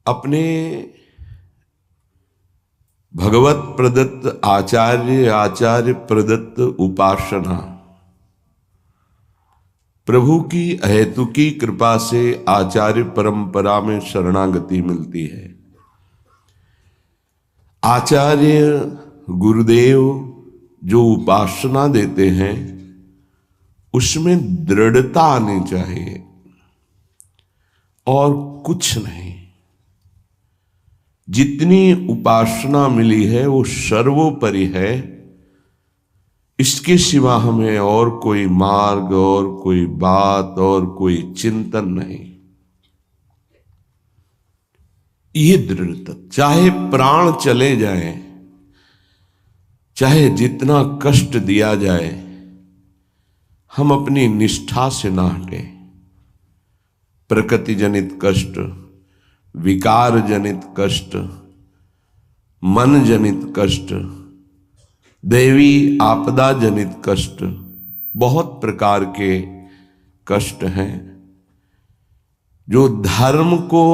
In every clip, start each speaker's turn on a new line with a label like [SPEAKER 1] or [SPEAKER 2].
[SPEAKER 1] अपने भगवत प्रदत्त आचार्य प्रदत्त उपासना, प्रभु की अहेतुकी कृपा से आचार्य परंपरा में शरणागति मिलती है। आचार्य गुरुदेव जो उपासना देते हैं उसमें दृढ़ता आनी चाहिए और कुछ नहीं। जितनी उपासना मिली है वो सर्वोपरि है, इसके सिवा हमें और कोई मार्ग और कोई बात और कोई चिंतन नहीं। ये दृढ़ता, चाहे प्राण चले जाए, चाहे जितना कष्ट दिया जाए, हम अपनी निष्ठा से ना हटे। प्रकृति जनित कष्ट, विकार जनित कष्ट, मन जनित कष्ट, दैवी आपदा जनित कष्ट, बहुत प्रकार के कष्ट हैं। जो धर्म को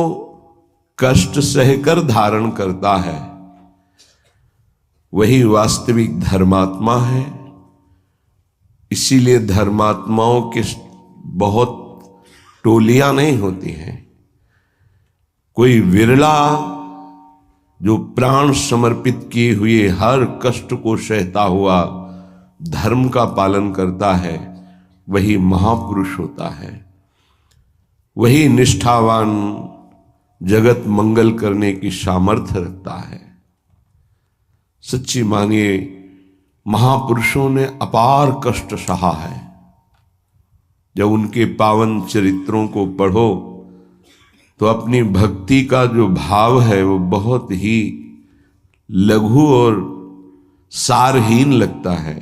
[SPEAKER 1] कष्ट सहकर धारण करता है वही वास्तविक धर्मात्मा है। इसीलिए धर्मात्माओं के बहुत टोलियां नहीं होती हैं। कोई विरला जो प्राण समर्पित किए हुए हर कष्ट को सहता हुआ धर्म का पालन करता है, वही महापुरुष होता है। वही निष्ठावान जगत मंगल करने की सामर्थ्य रखता है। सच्ची मानिए, महापुरुषों ने अपार कष्ट सहा है। जब उनके पावन चरित्रों को पढ़ो तो अपनी भक्ति का जो भाव है वो बहुत ही लघु और सारहीन लगता है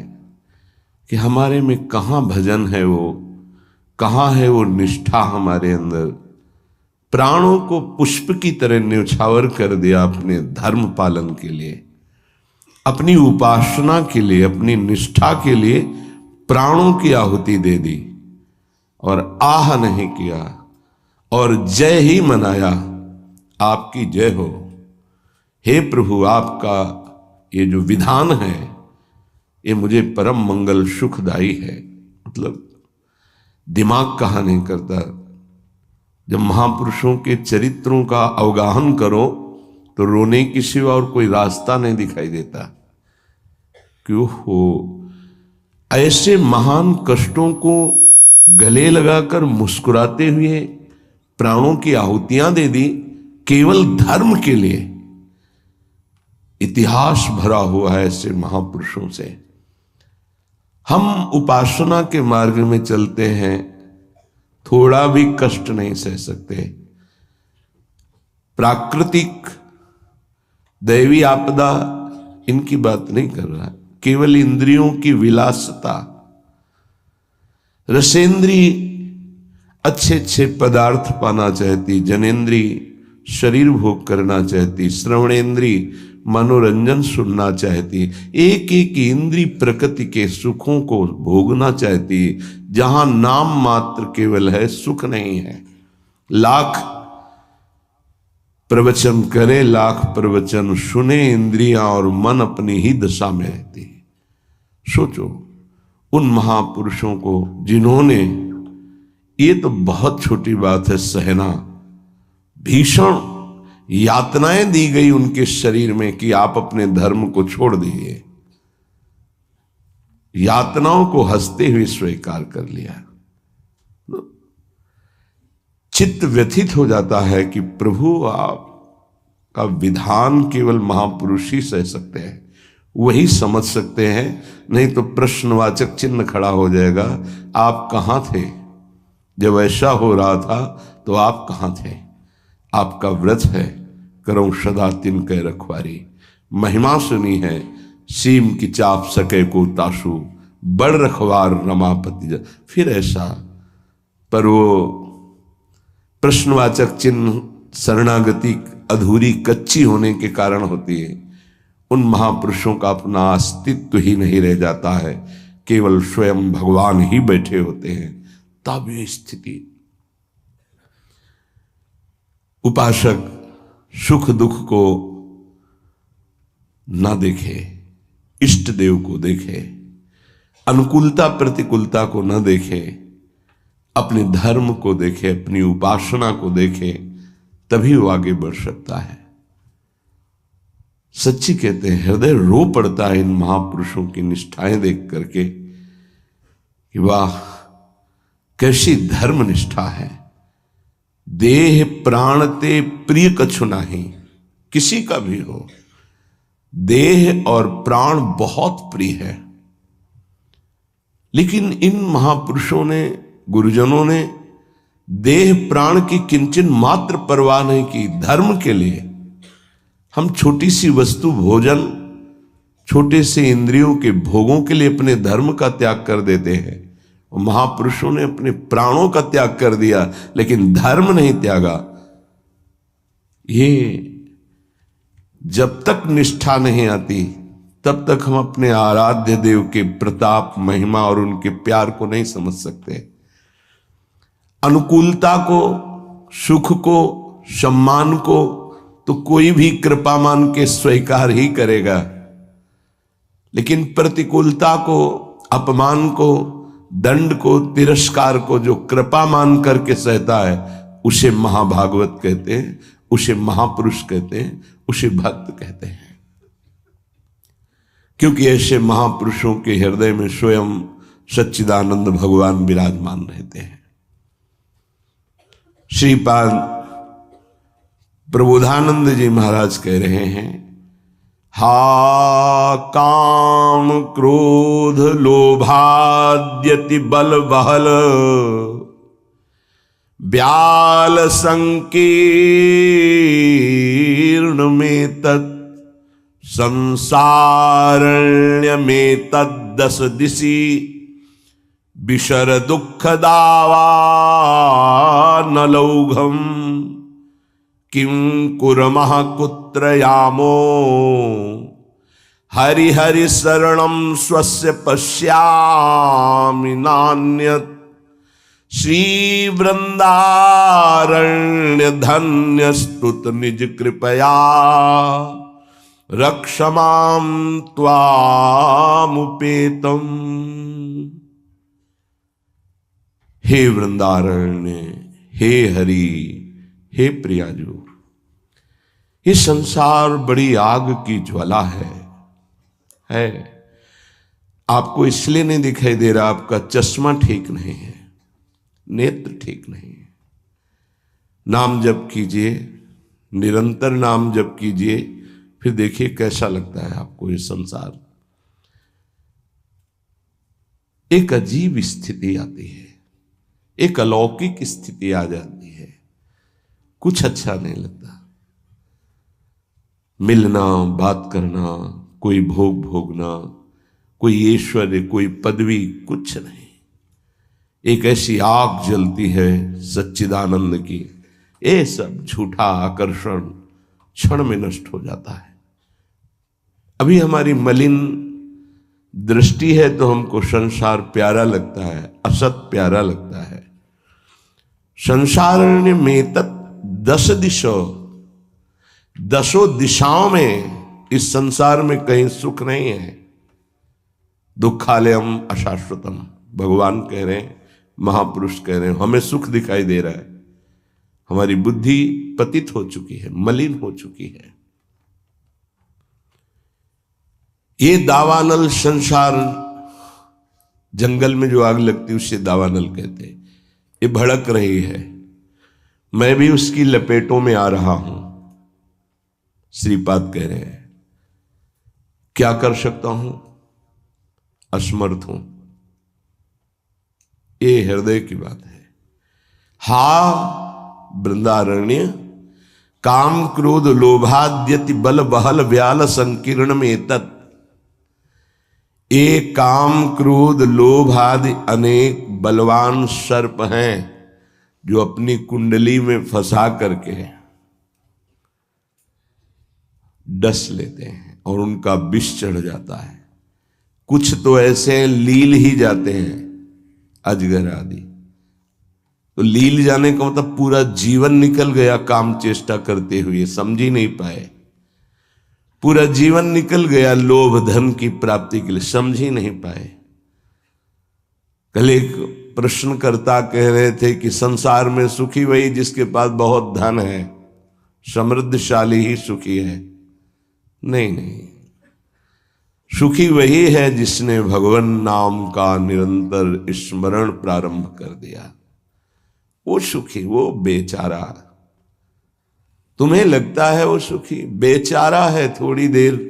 [SPEAKER 1] कि हमारे में कहाँ भजन है, वो कहाँ है वो निष्ठा हमारे अंदर। प्राणों को पुष्प की तरह न्यौछावर कर दिया अपने धर्म पालन के लिए, अपनी उपासना के लिए, अपनी निष्ठा के लिए प्राणों की आहुति दे दी और आह नहीं किया और जय ही मनाया। आपकी जय हो हे प्रभु, आपका ये जो विधान है ये मुझे परम मंगल सुखदायी है। मतलब दिमाग कहाँ नहीं करता। जब महापुरुषों के चरित्रों का अवगाहन करो तो रोने के सिवा और कोई रास्ता नहीं दिखाई देता। क्यों हो ऐसे महान कष्टों को गले लगाकर मुस्कुराते हुए प्राणों की आहुतियां दे दी केवल धर्म के लिए। इतिहास भरा हुआ है ऐसे महापुरुषों से। हम उपासना के मार्ग में चलते हैं, थोड़ा भी कष्ट नहीं सह सकते। प्राकृतिक दैवी आपदा इनकी बात नहीं कर रहा, केवल इंद्रियों की विलासता। रसेंद्री अच्छे अच्छे पदार्थ पाना चाहती, जनेन्द्री शरीर भोग करना चाहती, श्रवणेन्द्री मनोरंजन सुनना चाहती, एक एक इंद्री प्रकृति के सुखों को भोगना चाहती। जहां नाम मात्र केवल है, सुख नहीं है। लाख प्रवचन करे, लाख प्रवचन सुने, इंद्रियां और मन अपनी ही दशा में रहती। सोचो उन महापुरुषों को जिन्होंने, ये तो बहुत छोटी बात है सहना, भीषण यातनाएं दी गई उनके शरीर में कि आप अपने धर्म को छोड़ दीजिए। यातनाओं को हंसते हुए स्वीकार कर लिया। चित्त व्यथित हो जाता है कि प्रभु आपका विधान केवल महापुरुष ही सह सकते हैं, वही समझ सकते हैं, नहीं तो प्रश्नवाचक चिन्ह खड़ा हो जाएगा। आप कहां थे जब ऐसा हो रहा था? तो आप कहां थे? आपका व्रत है करो सदा तिनके रखवारी। महिमा सुनी है सीम की चाप सके को ताशु, बड़ रखवार रमापति। फिर ऐसा, पर वो प्रश्नवाचक चिन्ह शरणागति अधूरी कच्ची होने के कारण होती है। उन महापुरुषों का अपना अस्तित्व ही नहीं रह जाता है, केवल स्वयं भगवान ही बैठे होते हैं। तब ये स्थिति, उपासक सुख दुख को ना देखे, इष्ट देव को देखे, अनुकूलता प्रतिकूलता को न देखे, अपने धर्म को देखे, अपनी उपासना को देखे, तभी वो आगे बढ़ सकता है। सच्ची कहते हैं, हृदय रो पड़ता है इन महापुरुषों की निष्ठाएं देख करके कि वाह कैसी धर्म निष्ठा है। देह प्राण ते प्रिय कछु नाही, किसी का भी हो, देह और प्राण बहुत प्रिय है। लेकिन इन महापुरुषों ने, गुरुजनों ने देह प्राण की किंचन मात्र परवाह नहीं की। धर्म के लिए हम छोटी सी वस्तु भोजन, छोटे से इंद्रियों के भोगों के लिए अपने धर्म का त्याग कर देते हैं। और महापुरुषों ने अपने प्राणों का त्याग कर दिया, लेकिन धर्म नहीं त्यागा। ये जब तक निष्ठा नहीं आती तब तक हम अपने आराध्य देव के प्रताप, महिमा और उनके प्यार को नहीं समझ सकते। अनुकूलता को, सुख को, सम्मान को तो कोई भी कृपा मान के स्वीकार ही करेगा, लेकिन प्रतिकूलता को, अपमान को, दंड को, तिरस्कार को जो कृपा मान करके सहता है, उसे महाभागवत कहते हैं, उसे महापुरुष कहते हैं, उसे भक्त कहते हैं। क्योंकि ऐसे महापुरुषों के हृदय में स्वयं सच्चिदानंद भगवान विराजमान रहते हैं। श्रीपाद प्रबोधानंद जी महाराज कह रहे हैं, हा काम क्रोध लोभाद्यति बल बहल ब्याल संकीर्ण में तत् संसारण्य में तद्दस दिशि विशर दुख दावा न लौघम किं कुर्मः कुत्र यामो हरि हरि शरणं स्वस्य पश्यामि नान्यत् श्री वृंदारण्य धन्य स्तुत निज कृपया रक्षमां त्वामुपेतम्। हे वृंदारण्य, हे हरि, हे प्रियाजू, ये संसार बड़ी आग की ज्वाला है। आपको इसलिए नहीं दिखाई दे रहा, आपका चश्मा ठीक नहीं है, नेत्र ठीक नहीं है। नाम जप कीजिए, निरंतर नाम जप कीजिए, फिर देखिए कैसा लगता है आपको ये संसार। एक अजीब स्थिति आती है, एक अलौकिक स्थिति आ जाती है, कुछ अच्छा नहीं लगता। मिलना, बात करना, कोई भोग भोगना, कोई ऐश्वर्य, कोई पदवी, कुछ नहीं। एक ऐसी आग जलती है सच्चिदानंद की, ये सब झूठा आकर्षण क्षण में नष्ट हो जाता है। अभी हमारी मलिन दृष्टि है तो हमको संसार प्यारा लगता है, असत प्यारा लगता है। संसारण्य में तत् दस दिशो, दसों दिशाओं में इस संसार में कहीं सुख नहीं है। दुखालयम अशाश्वतम, भगवान कह रहे हैं, महापुरुष कह रहे हैं, हमें सुख दिखाई दे रहा है। हमारी बुद्धि पतित हो चुकी है, मलिन हो चुकी है। ये दावानल संसार, जंगल में जो आग लगती है उसे दावानल कहते हैं। ये भड़क रही है, मैं भी उसकी लपेटों में आ रहा हूं। श्रीपाद कह रहे हैं, क्या कर सकता हूं, असमर्थ हूं। ये हृदय की बात है। हा वृंदारण्य काम क्रोध लोभाद्यति बल बहल व्याल संकीर्ण में तत्। ये काम क्रोध लोभ आदि अनेक बलवान सर्प हैं जो अपनी कुंडली में फंसा करके डस लेते हैं और उनका विष चढ़ जाता है। कुछ तो ऐसे लील ही जाते हैं, अजगर आदि, तो लील जाने का मतलब पूरा जीवन निकल गया काम चेष्टा करते हुए, समझ ही नहीं पाए। पूरा जीवन निकल गया लोभ धन की प्राप्ति के लिए, समझ ही नहीं पाए। कल एक प्रश्नकर्ता कह रहे थे कि संसार में सुखी वही जिसके पास बहुत धन है, समृद्धशाली ही सुखी है। नहीं नहीं, सुखी वही है जिसने भगवान नाम का निरंतर स्मरण प्रारंभ कर दिया, वो सुखी, वो बेचारा। तुम्हें लगता है वो सुखी, बेचारा है। थोड़ी देर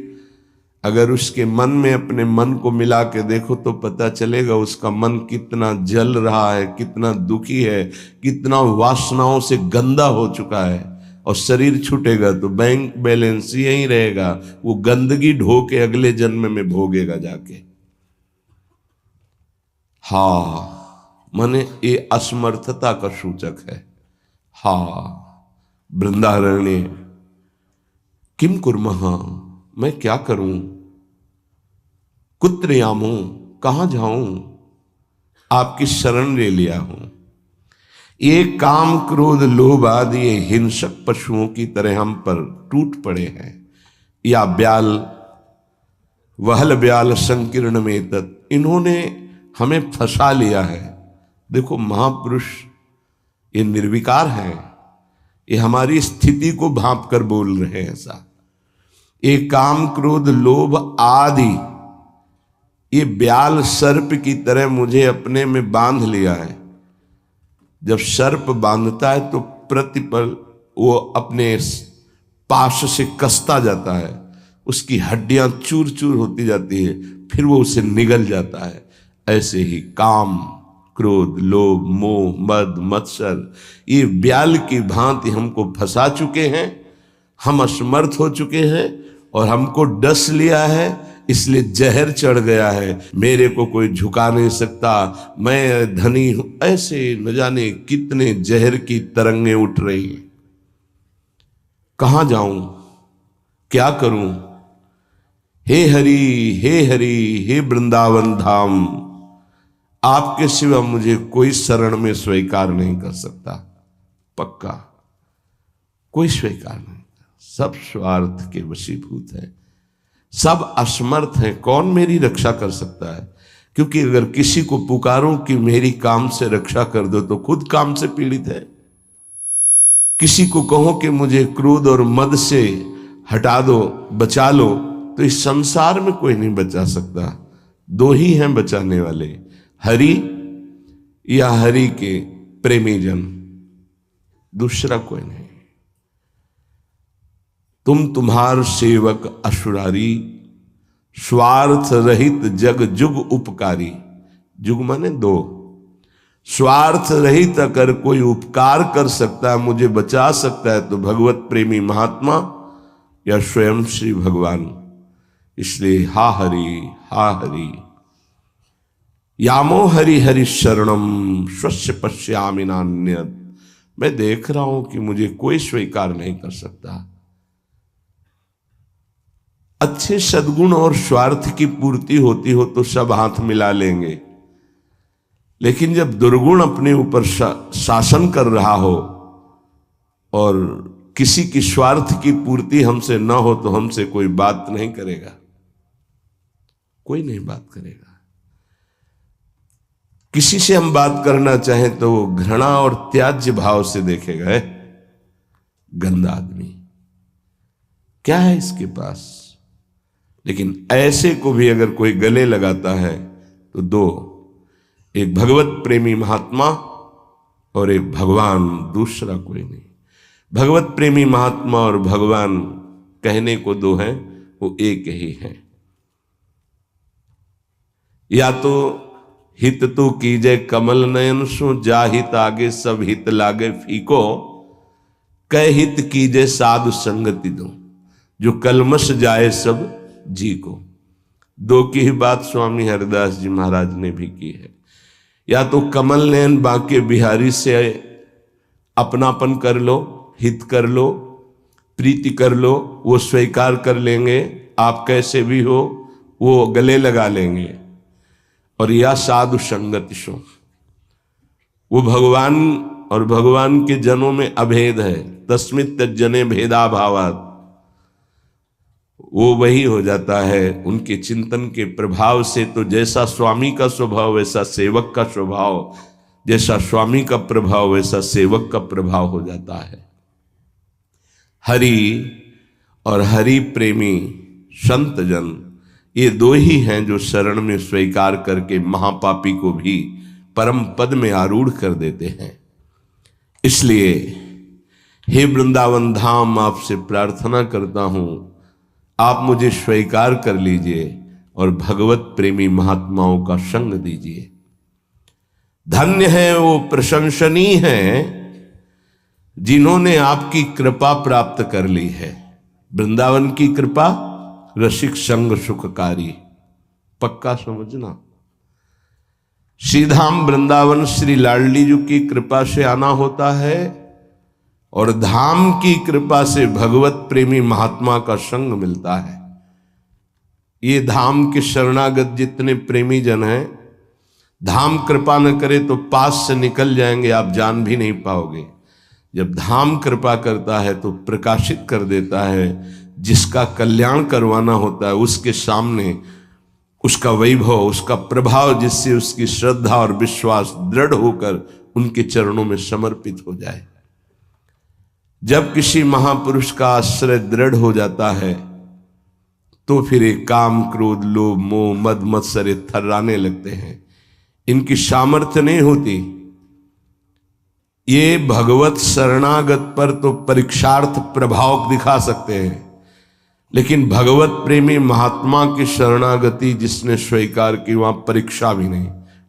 [SPEAKER 1] अगर उसके मन में अपने मन को मिला के देखो तो पता चलेगा उसका मन कितना जल रहा है, कितना दुखी है, कितना वासनाओं से गंदा हो चुका है। और शरीर छूटेगा तो बैंक बैलेंस यही रहेगा, वो गंदगी ढो के अगले जन्म में भोगेगा जाके। हाँ, माने ये असमर्थता का सूचक है। हाँ, वृंदारण्य किम कुर्मः, मैं क्या करूं, कुत्र यामो, कहां जाऊं, आपकी शरण ले लिया हूं। ये काम क्रोध लोभ आदि ये हिंसक पशुओं की तरह हम पर टूट पड़े हैं, या ब्याल वहल ब्याल संकीर्ण में तत्, इन्होंने हमें फंसा लिया है। देखो महापुरुष ये निर्विकार हैं, ये हमारी स्थिति को भांप कर बोल रहे हैं ऐसा। ये काम क्रोध लोभ आदि ये ब्याल सर्प की तरह मुझे अपने में बांध लिया है। जब सर्प बांधता है तो प्रतिपल वो अपने पाश से कसता जाता है, उसकी हड्डियां चूर चूर होती जाती है, फिर वो उसे निगल जाता है। ऐसे ही काम क्रोध लोभ मोह मद मत्सर ये ब्याल की भांति हमको फंसा चुके हैं। हम असमर्थ हो चुके हैं और हमको डस लिया है, इसलिए जहर चढ़ गया है। मेरे को कोई झुका नहीं सकता, मैं धनी हूं, ऐसे न जाने कितने जहर की तरंगें उठ रही हैं। कहां जाऊं, क्या करूं। हे हरि हे हरि हे वृंदावन धाम, आपके सिवा मुझे कोई शरण में स्वीकार नहीं कर सकता। पक्का कोई स्वीकार नहीं, सब स्वार्थ के वशीभूत है, सब असमर्थ हैं। कौन मेरी रक्षा कर सकता है? क्योंकि अगर किसी को पुकारूं कि मेरी काम से रक्षा कर दो तो खुद काम से पीड़ित है। किसी को कहो कि मुझे क्रोध और मद से हटा दो, बचा लो, तो इस संसार में कोई नहीं बचा सकता। दो ही हैं बचाने वाले, हरि या हरि के प्रेमी जन, दूसरा कोई नहीं। तुम तुम्हार सेवक असुरारी, स्वार्थ रहित जग जुग उपकारी। जुग माने दो, स्वार्थ रहित अगर कोई उपकार कर सकता है, मुझे बचा सकता है, तो भगवत प्रेमी महात्मा या स्वयं श्री भगवान। इसलिए हा हरि यामो हरि हरि शरणम स्वस्य पश्यामि नान्यत्। मैं देख रहा हूं कि मुझे कोई स्वीकार नहीं कर सकता। अच्छे सद्गुण और स्वार्थ की पूर्ति होती हो तो सब हाथ मिला लेंगे, लेकिन जब दुर्गुण अपने ऊपर शासन कर रहा हो और किसी की स्वार्थ की पूर्ति हमसे न हो तो हमसे कोई बात नहीं करेगा, कोई नहीं बात करेगा। किसी से हम बात करना चाहें तो वो घृणा और त्याज्य भाव से देखेगा, है गंदा आदमी, क्या है इसके पास। लेकिन ऐसे को भी अगर कोई गले लगाता है तो दो, एक भगवत प्रेमी महात्मा और एक भगवान, दूसरा कोई नहीं। भगवत प्रेमी महात्मा और भगवान कहने को दो हैं, वो एक ही है। या तो हित तो कीजय कमल नयन सो, जा हित आगे सब हित लागे फीको, कह हित कीजय साधु संगति दो, जो कलमश जाए सब जी को। दो की ही बात स्वामी हरिदास जी महाराज ने भी की है। या तो कमल नयन बांके बिहारी से अपनापन कर लो, हित कर लो, प्रीति कर लो, वो स्वीकार कर लेंगे, आप कैसे भी हो वो गले लगा लेंगे। और या साधु संगति सो, वो भगवान और भगवान के जनों में अभेद है। तस्मित् तज्जने भेदा भावात्, वो वही हो जाता है उनके चिंतन के प्रभाव से। तो जैसा स्वामी का स्वभाव वैसा सेवक का स्वभाव, जैसा स्वामी का प्रभाव वैसा सेवक का प्रभाव हो जाता है। हरि और हरि प्रेमी संत जन, ये दो ही हैं जो शरण में स्वीकार करके महापापी को भी परम पद में आरूढ़ कर देते हैं। इसलिए हे वृंदावन धाम, आपसे प्रार्थना करता हूं, आप मुझे स्वीकार कर लीजिए और भगवत प्रेमी महात्माओं का संग दीजिए। धन्य है वो, प्रशंसनीय है जिन्होंने आपकी कृपा प्राप्त कर ली है। वृंदावन की कृपा रसिक संग सुखकारी, पक्का समझना। श्रीधाम वृंदावन श्री लाडली जी की कृपा से आना होता है और धाम की कृपा से भगवत प्रेमी महात्मा का संग मिलता है। ये धाम के शरणागत जितने प्रेमी जन हैं, धाम कृपा न करे तो पास से निकल जाएंगे, आप जान भी नहीं पाओगे। जब धाम कृपा करता है तो प्रकाशित कर देता है। जिसका कल्याण करवाना होता है उसके सामने उसका वैभव, उसका प्रभाव, जिससे उसकी श्रद्धा और विश्वास दृढ़ होकर उनके चरणों में समर्पित हो जाए। जब किसी महापुरुष का आश्रय दृढ़ हो जाता है तो फिर एक काम क्रोध लोभ मोह मद मत्सर थर्राने लगते हैं। इनकी सामर्थ्य नहीं होती। ये भगवत शरणागत पर तो परीक्षार्थ प्रभाव दिखा सकते हैं, लेकिन भगवत प्रेमी महात्मा की शरणागति जिसने स्वीकार की वहां परीक्षा भी नहीं,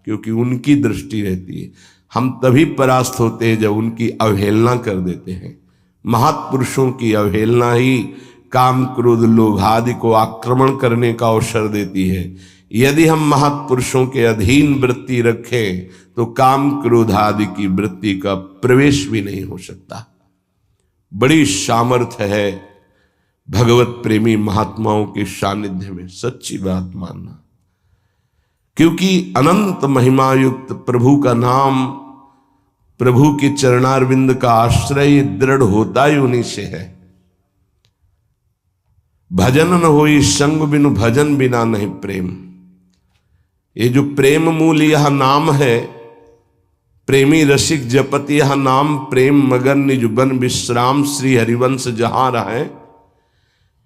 [SPEAKER 1] क्योंकि उनकी दृष्टि रहती है। हम तभी परास्त होते हैं जब उनकी अवहेलना कर देते हैं। महापुरुषों की अवहेलना ही काम क्रोध लोभ आदि को आक्रमण करने का अवसर देती है। यदि हम महापुरुषों के अधीन वृत्ति रखें तो काम क्रोध आदि की वृत्ति का प्रवेश भी नहीं हो सकता। बड़ी सामर्थ्य है भगवत प्रेमी महात्माओं के सानिध्य में, सच्ची बात मानना। क्योंकि अनंत महिमा युक्त प्रभु का नाम, प्रभु के चरणारविंद का आश्रय दृढ़ होता ही उन्हीं से है। भजन न होई संग बिनु भजन बिना नहीं प्रेम। ये जो प्रेम मूल यह नाम है, प्रेमी रसिक जपत यह नाम, प्रेम मगन निज बन विश्राम श्री हरिवंश जहां रहे।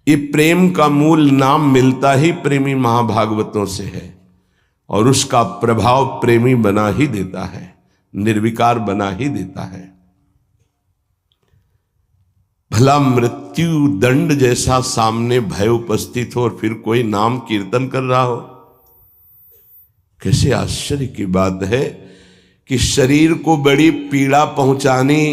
[SPEAKER 1] ये प्रेम का मूल नाम मिलता ही प्रेमी महाभागवतों से है और उसका प्रभाव प्रेमी बना ही देता है, निर्विकार बना ही देता है। भला मृत्यु दंड जैसा सामने भय उपस्थित हो और फिर कोई नाम कीर्तन कर रहा हो, कैसे आश्चर्य की बात है कि शरीर को बड़ी पीड़ा पहुंचानी,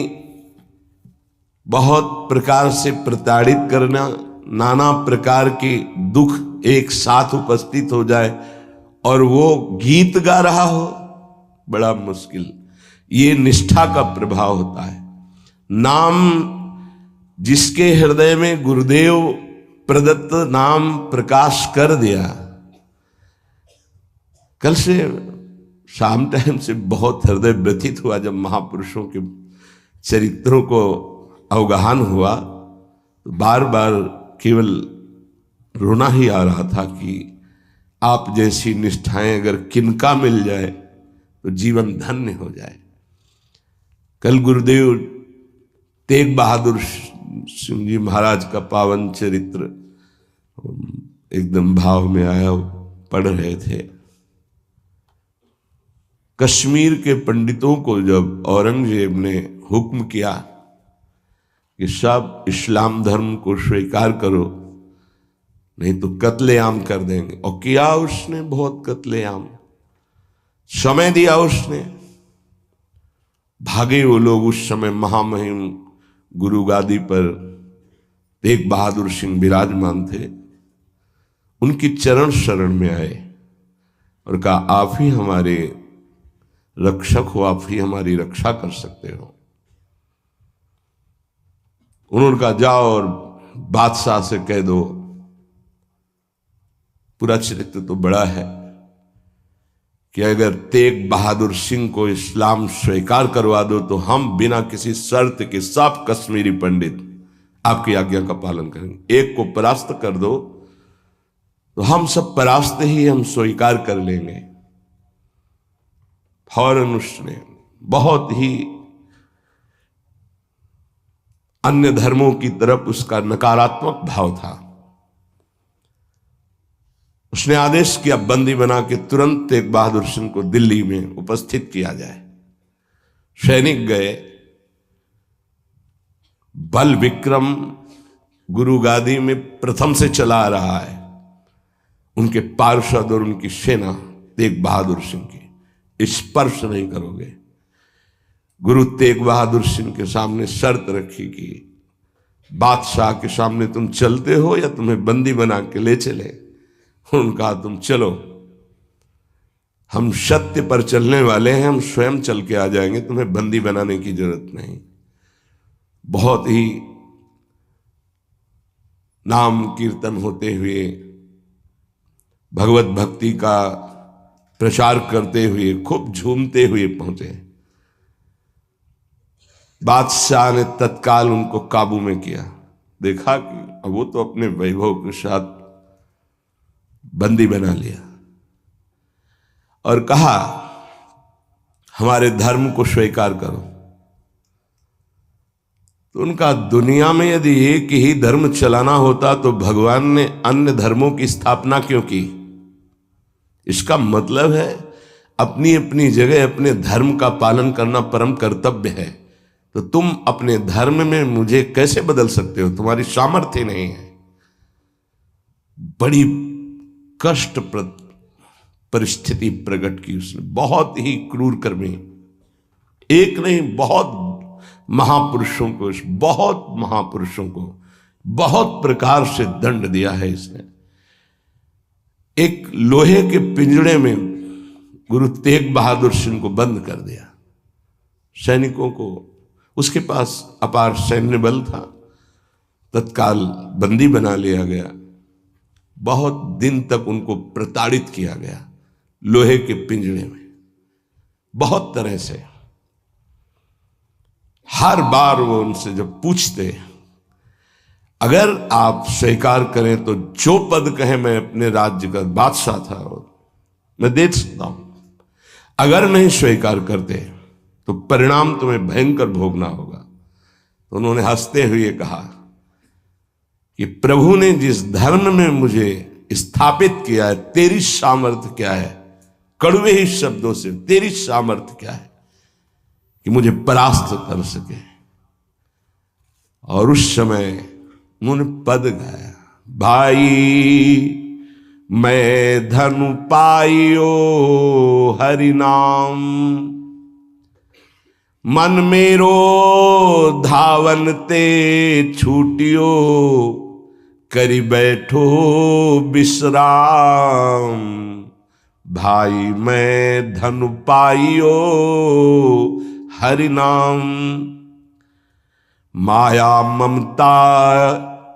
[SPEAKER 1] बहुत प्रकार से प्रताड़ित करना, नाना प्रकार के दुख एक साथ उपस्थित हो जाए और वो गीत गा रहा हो, बड़ा मुश्किल। ये निष्ठा का प्रभाव होता है। नाम जिसके हृदय में गुरुदेव प्रदत्त नाम प्रकाश कर दिया, कल से शाम टाइम से बहुत हृदय व्यथित हुआ जब महापुरुषों के चरित्रों को अवगाहन हुआ, तो बार बार केवल रोना ही आ रहा था कि आप जैसी निष्ठाएं अगर किनका मिल जाए तो जीवन धन्य हो जाए। कल गुरुदेव तेग बहादुर सिंह जी महाराज का पावन चरित्र एकदम भाव में आया, पढ़ रहे थे। कश्मीर के पंडितों को जब औरंगजेब ने हुक्म किया कि सब इस्लाम धर्म को स्वीकार करो नहीं तो कत्लेआम कर देंगे, और किया उसने बहुत कत्लेआम, समय दिया उसने। भागे वो लोग। उस समय महामहिम गुरु गादी पर तेग बहादुर सिंह विराजमान थे। उनकी चरण शरण में आए और कहा आप ही हमारे रक्षक हो, आप ही हमारी रक्षा कर सकते हो। उन्होंने कहा जाओ और बादशाह से कह दो, पूरा चरित्र तो बड़ा है, कि अगर तेग बहादुर सिंह को इस्लाम स्वीकार करवा दो तो हम बिना किसी शर्त के सब कश्मीरी पंडित आपकी आज्ञा का पालन करेंगे। एक को परास्त कर दो तो हम सब परास्त ही हम स्वीकार कर लेंगे। फौरन उसने बहुत ही अन्य धर्मों की तरफ उसका नकारात्मक भाव था। उसने आदेश किया बंदी बना के तुरंत तेग बहादुर सिंह को दिल्ली में उपस्थित किया जाए। सैनिक गए। बल विक्रम गुरु गादी में प्रथम से चला आ रहा है। उनके पार्षद और उनकी सेना तेग बहादुर सिंह की स्पर्श नहीं करोगे। गुरु तेग बहादुर सिंह के सामने शर्त रखी कि बादशाह के सामने तुम चलते हो या तुम्हें बंदी बना के ले चले। उनका तुम चलो, हम सत्य पर चलने वाले हैं, हम स्वयं चल के आ जाएंगे, तुम्हें बंदी बनाने की जरूरत नहीं। बहुत ही नाम कीर्तन होते हुए भगवत भक्ति का प्रचार करते हुए खूब झूमते हुए पहुंचे। बादशाह ने तत्काल उनको काबू में किया। देखा कि अब वो तो अपने वैभव के साथ बंदी बना लिया और कहा हमारे धर्म को स्वीकार करो। तो उनका दुनिया में यदि एक ही धर्म चलाना होता तो भगवान ने अन्य धर्मों की स्थापना क्यों की? इसका मतलब है अपनी अपनी जगह अपने धर्म का पालन करना परम कर्तव्य है। तो तुम अपने धर्म में मुझे कैसे बदल सकते हो? तुम्हारी सामर्थ्य नहीं है। बड़ी कष्टप्रद परिस्थिति प्रकट की उसने। बहुत ही क्रूर कर्मी, एक नहीं बहुत महापुरुषों को, बहुत महापुरुषों को बहुत प्रकार से दंड दिया है इसने। एक लोहे के पिंजड़े में गुरु तेग बहादुर सिंह को बंद कर दिया। सैनिकों को, उसके पास अपार सैन्य बल था, तत्काल बंदी बना लिया गया। बहुत दिन तक उनको प्रताड़ित किया गया लोहे के पिंजड़े में, बहुत तरह से। हर बार वो उनसे जब पूछते, अगर आप स्वीकार करें तो जो पद कहें मैं अपने राज्य का बादशाह था और मैं दे सकता हूं, अगर नहीं स्वीकार करते तो परिणाम तुम्हें भयंकर भोगना होगा। तो उन्होंने हंसते हुए कहा कि प्रभु ने जिस धर्म में मुझे स्थापित किया है, तेरी सामर्थ्य क्या है? कड़वे ही शब्दों से, तेरी सामर्थ्य क्या है कि मुझे परास्त कर सके? और उस समय उन्होंने पद गाया, भाई मैं धनु पाइयो हरि नाम, मन मेरो धावन ते छूटियो, करी बैठो विश्राम। भाई मैं धनु पाइयो हरि नाम, माया ममता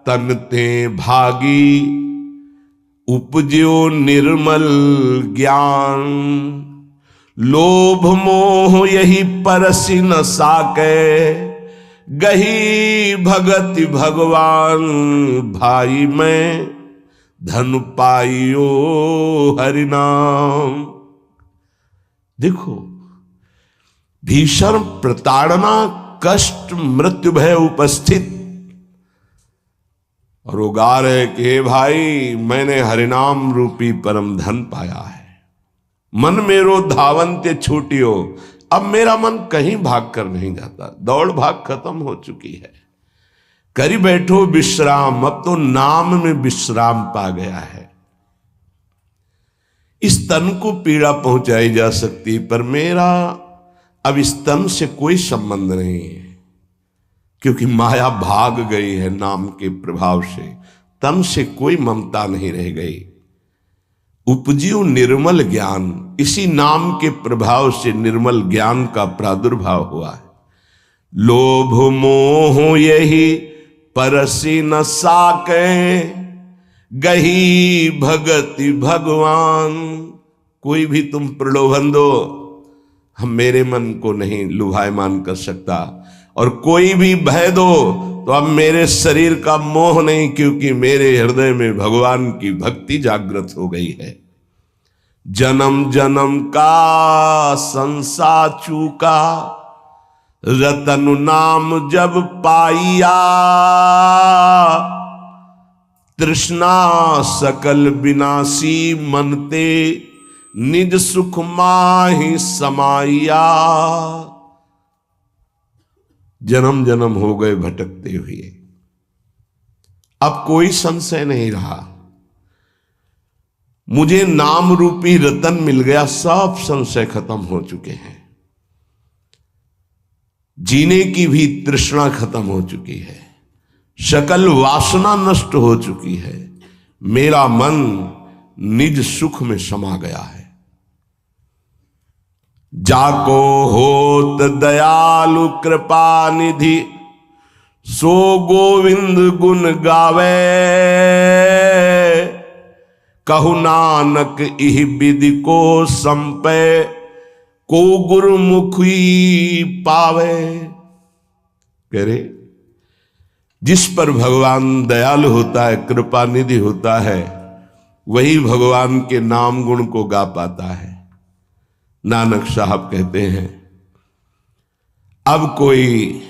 [SPEAKER 1] तन ते भागी, उपज्यो निर्मल ज्ञान। लोभ मोह यही परसि न साके, गही भगति भगवान। भाई मैं धन पाइयो हरि नाम। देखो, भीषण प्रताड़ना, कष्ट, मृत्यु भय उपस्थित, और वो गा रहे कि हे भाई मैंने हरिनाम रूपी परम धन पाया है। मन मेरो धावन्ते छूटियो, अब मेरा मन कहीं भाग कर नहीं जाता, दौड़ भाग खत्म हो चुकी है। करी बैठो विश्राम, अब तो नाम में विश्राम पा गया है। इस तन को पीड़ा पहुंचाई जा सकती, पर मेरा अब इस तन से कोई संबंध नहीं है, क्योंकि माया भाग गई है नाम के प्रभाव से। तन से कोई ममता नहीं रह गई। उपजियो निर्मल ज्ञान, इसी नाम के प्रभाव से निर्मल ज्ञान का प्रादुर्भाव हुआ है। लोभ मोह यही परसि न साके, गही भगति भगवान। कोई भी तुम प्रलोभन दो, हम मेरे मन को नहीं लुभायमान कर सकता, और कोई भी भय दो तो अब मेरे शरीर का मोह नहीं, क्योंकि मेरे हृदय में भगवान की भक्ति जागृत हो गई है। जन्म जन्म का संसार चूका, रतन नाम जब पाइया, तृष्णा सकल विनाशी मनते, निज सुख माहि समाइया। जन्म जन्म हो गए भटकते हुए, अब कोई संशय नहीं रहा, मुझे नाम रूपी रतन मिल गया, सब संशय खत्म हो चुके हैं, जीने की भी तृष्णा खत्म हो चुकी है, सकल वासना नष्ट हो चुकी है, मेरा मन निज सुख में समा गया है। जाको होत दयालु कृपा निधि, सो गोविंद गुण गावे, कहु नानक इह विधि को संपे, को गुरुमुखी पावे। कह रहे जिस पर भगवान दयालु होता है, कृपा निधि होता है, वही भगवान के नाम गुण को गा पाता है। नानक साहब कहते हैं अब कोई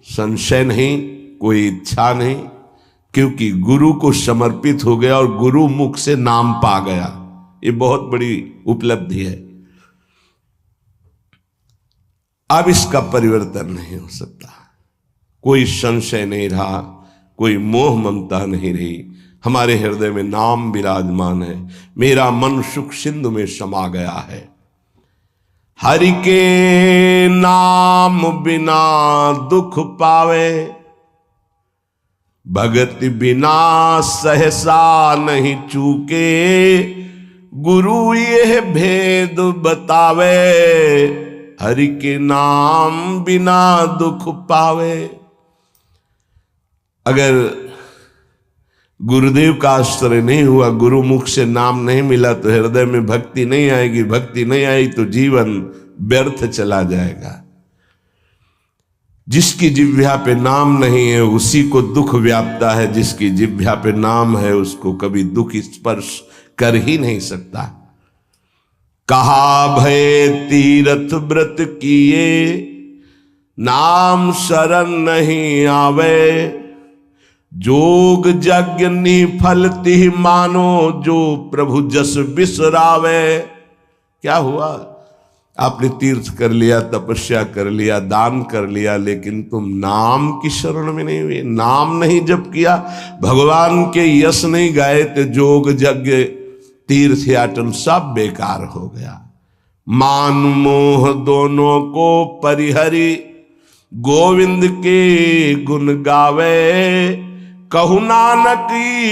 [SPEAKER 1] संशय नहीं, कोई इच्छा नहीं, क्योंकि गुरु को समर्पित हो गया और गुरु मुख से नाम पा गया। ये बहुत बड़ी उपलब्धि है। अब इसका परिवर्तन नहीं हो सकता, कोई संशय नहीं रहा, कोई मोह ममता नहीं रही, हमारे हृदय में नाम विराजमान है, मेरा मन सुख सिंधु में समा गया है। हरि के नाम बिना दुख पावे, भगति बिना सहसा नहीं चूके, गुरु यह भेद बतावे, हरि के नाम बिना दुख पावे। अगर गुरुदेव का आश्रय नहीं हुआ, गुरु मुख से नाम नहीं मिला, तो हृदय में भक्ति नहीं आएगी, भक्ति नहीं आई तो जीवन व्यर्थ चला जाएगा। जिसकी जिह्वा पे नाम नहीं है उसी को दुख व्यापता है, जिसकी जिह्वा पे नाम है उसको कभी दुख स्पर्श कर ही नहीं सकता। कहा भय तीरथ व्रत किए, नाम शरण नहीं आवे, जोग यज्ञ निफल तिह मानो, जो प्रभु जस बिसरावे। क्या हुआ? आपने तीर्थ कर लिया, तपस्या कर लिया, दान कर लिया, लेकिन तुम नाम की शरण में नहीं हुए, नाम नहीं जप किया, भगवान के यश नहीं गाए, तो जोग यज्ञ तीर्थ याटन सब बेकार हो गया। मान मोह दोनों को परिहरी, गोविंद के गुण गावे, कहु नानक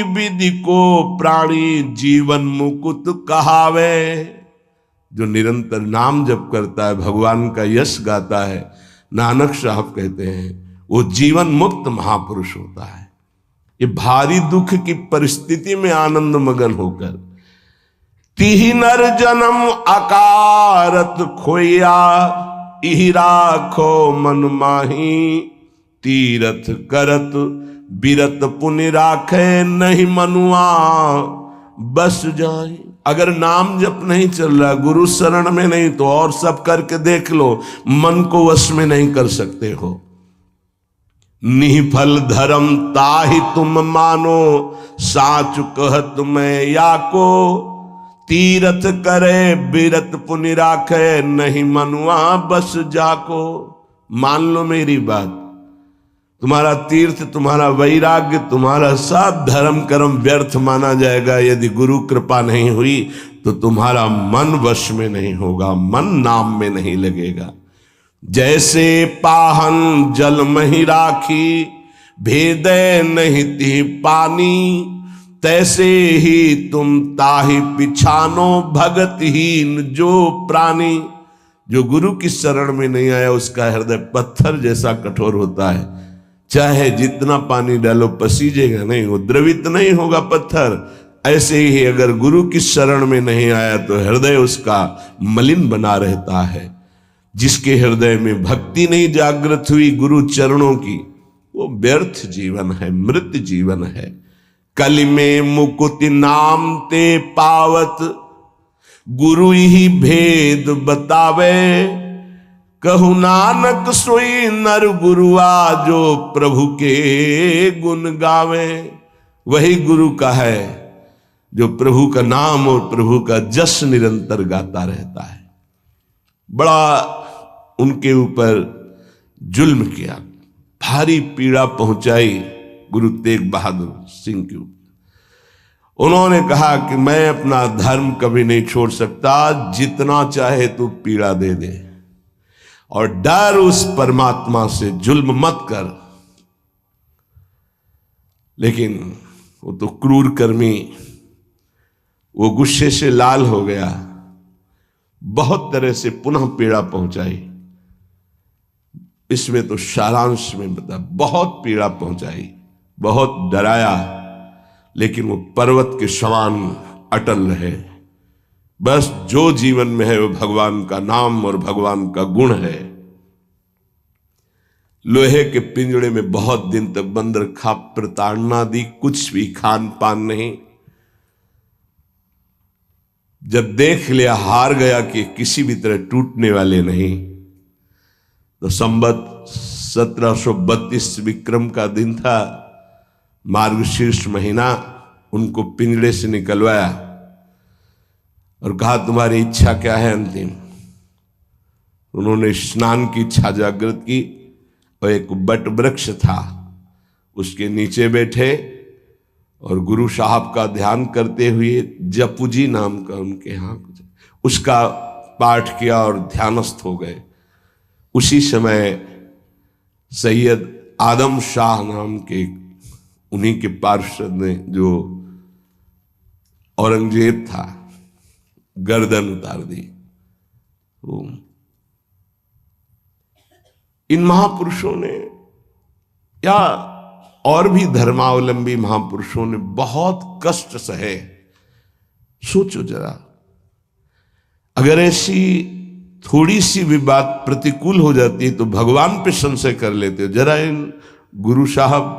[SPEAKER 1] विधि को प्राणी, जीवन मुकुट कहावे। जो निरंतर नाम जप करता है, भगवान का यश गाता है, नानक साहब कहते हैं वो जीवन मुक्त महापुरुष होता है। ये भारी दुख की परिस्थिति में आनंद मगन होकर, तिहि नर जन्म अकारत खोया, इहि राखो मन माही, तीरथ करत बिरत पुनि राखे, नहीं मनुआ बस जाए। अगर नाम जप नहीं चल रहा, गुरु शरण में नहीं, तो और सब करके देख लो, मन को वश में नहीं कर सकते हो। निफल धर्म ताहि तुम मानो, साच कहत मैं या को, तीरथ करे बिरत पुनि राखे, नहीं मनुआ बस जाको। मान लो मेरी बात, तुम्हारा तीर्थ, तुम्हारा वैराग्य, तुम्हारा सब धर्म कर्म व्यर्थ माना जाएगा यदि गुरु कृपा नहीं हुई, तो तुम्हारा मन वश में नहीं होगा, मन नाम में नहीं लगेगा। जैसे पाहन जल मही राखी, भेदे नहीं ती पानी, तैसे ही तुम ताहि पिछानो, भगतहीन जो प्राणी। जो गुरु की शरण में नहीं आया उसका हृदय पत्थर जैसा कठोर होता है, चाहे जितना पानी डालो पसीजेगा नहीं, वो द्रवित नहीं होगा पत्थर, ऐसे ही अगर गुरु की शरण में नहीं आया तो हृदय उसका मलिन बना रहता है। जिसके हृदय में भक्ति नहीं जागृत हुई गुरु चरणों की, वो व्यर्थ जीवन है, मृत जीवन है। कलि में मुकुति नाम ते पावत, गुरु ही भेद बतावे। कहु नानक सोई नर गुरुआ, जो प्रभु के गुण गावे। वही गुरु का है जो प्रभु का नाम और प्रभु का जस निरंतर गाता रहता है। बड़ा उनके ऊपर जुल्म किया, भारी पीड़ा पहुंचाई गुरु तेग बहादुर सिंह के ऊपर। उन्होंने कहा कि मैं अपना धर्म कभी नहीं छोड़ सकता, जितना चाहे तू पीड़ा दे दे, और डर उस परमात्मा से, जुल्म मत कर। लेकिन वो तो क्रूर कर्मी, वो गुस्से से लाल हो गया, बहुत तरह से पुनः पीड़ा पहुंचाई। इसमें तो सारांश में बता, बहुत पीड़ा पहुंचाई, बहुत डराया, लेकिन वो पर्वत के समान अटल रहे। बस जो जीवन में है वो भगवान का नाम और भगवान का गुण है। लोहे के पिंजड़े में बहुत दिन तक बंद रखा, प्रताड़ना दी, कुछ भी खान पान नहीं। जब देख लिया हार गया कि किसी भी तरह टूटने वाले नहीं, तो संवत 1732 विक्रम का दिन था, मार्गशीर्ष महीना। उनको पिंजड़े से निकलवाया और कहा तुम्हारी इच्छा क्या है अंतिम। उन्होंने स्नान की इच्छा जागृत की और एक बट वृक्ष था उसके नीचे बैठे और गुरु साहब का ध्यान करते हुए, जपुजी नाम का उनके यहाँ कुछ, उसका पाठ किया और ध्यानस्थ हो गए। उसी समय सैयद आदम शाह नाम के उन्हीं के पार्षद ने, जो औरंगजेब था, गर्दन उतार दी। इन महापुरुषों ने या और भी धर्मावलंबी महापुरुषों ने बहुत कष्ट सहे। सोचो जरा, अगर ऐसी थोड़ी सी भी बात प्रतिकूल हो जाती है तो भगवान पे संशय कर लेते हो। जरा इन गुरु साहब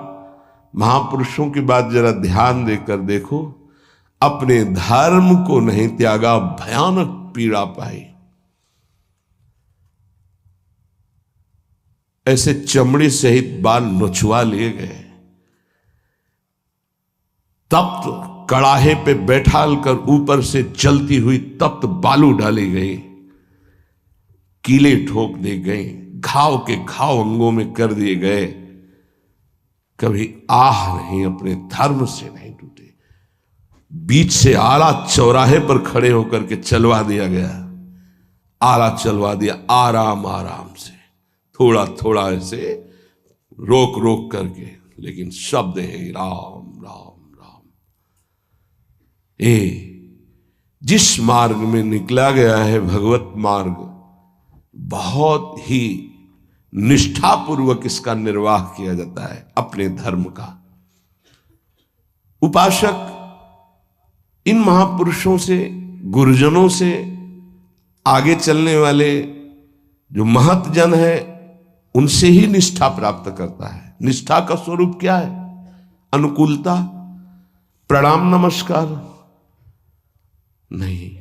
[SPEAKER 1] महापुरुषों की बात जरा ध्यान देकर देखो। अपने धर्म को नहीं त्यागा, भयानक पीड़ा पाई। ऐसे चमड़ी सहित बाल नोचवा लिए गए, तप्त कड़ाहे पे बैठाल कर ऊपर से चलती हुई तप्त बालू डाली गई, कीले ठोक दी गई, घाव के घाव अंगों में कर दिए गए। कभी आह नहीं, अपने धर्म से नहीं टूटे। बीच से आला चौराहे पर खड़े होकर के चलवा दिया गया, आला चलवा दिया, आराम आराम से, थोड़ा थोड़ा ऐसे रोक रोक करके, लेकिन शब्द है राम राम राम। जिस मार्ग में निकला गया है भगवत मार्ग, बहुत ही निष्ठापूर्वक इसका निर्वाह किया जाता है अपने धर्म का। उपासक इन महापुरुषों से, गुरुजनों से, आगे चलने वाले जो महत जन है, उनसे ही निष्ठा प्राप्त करता है। निष्ठा का स्वरूप क्या है? अनुकूलता, प्रणाम नमस्कार नहीं।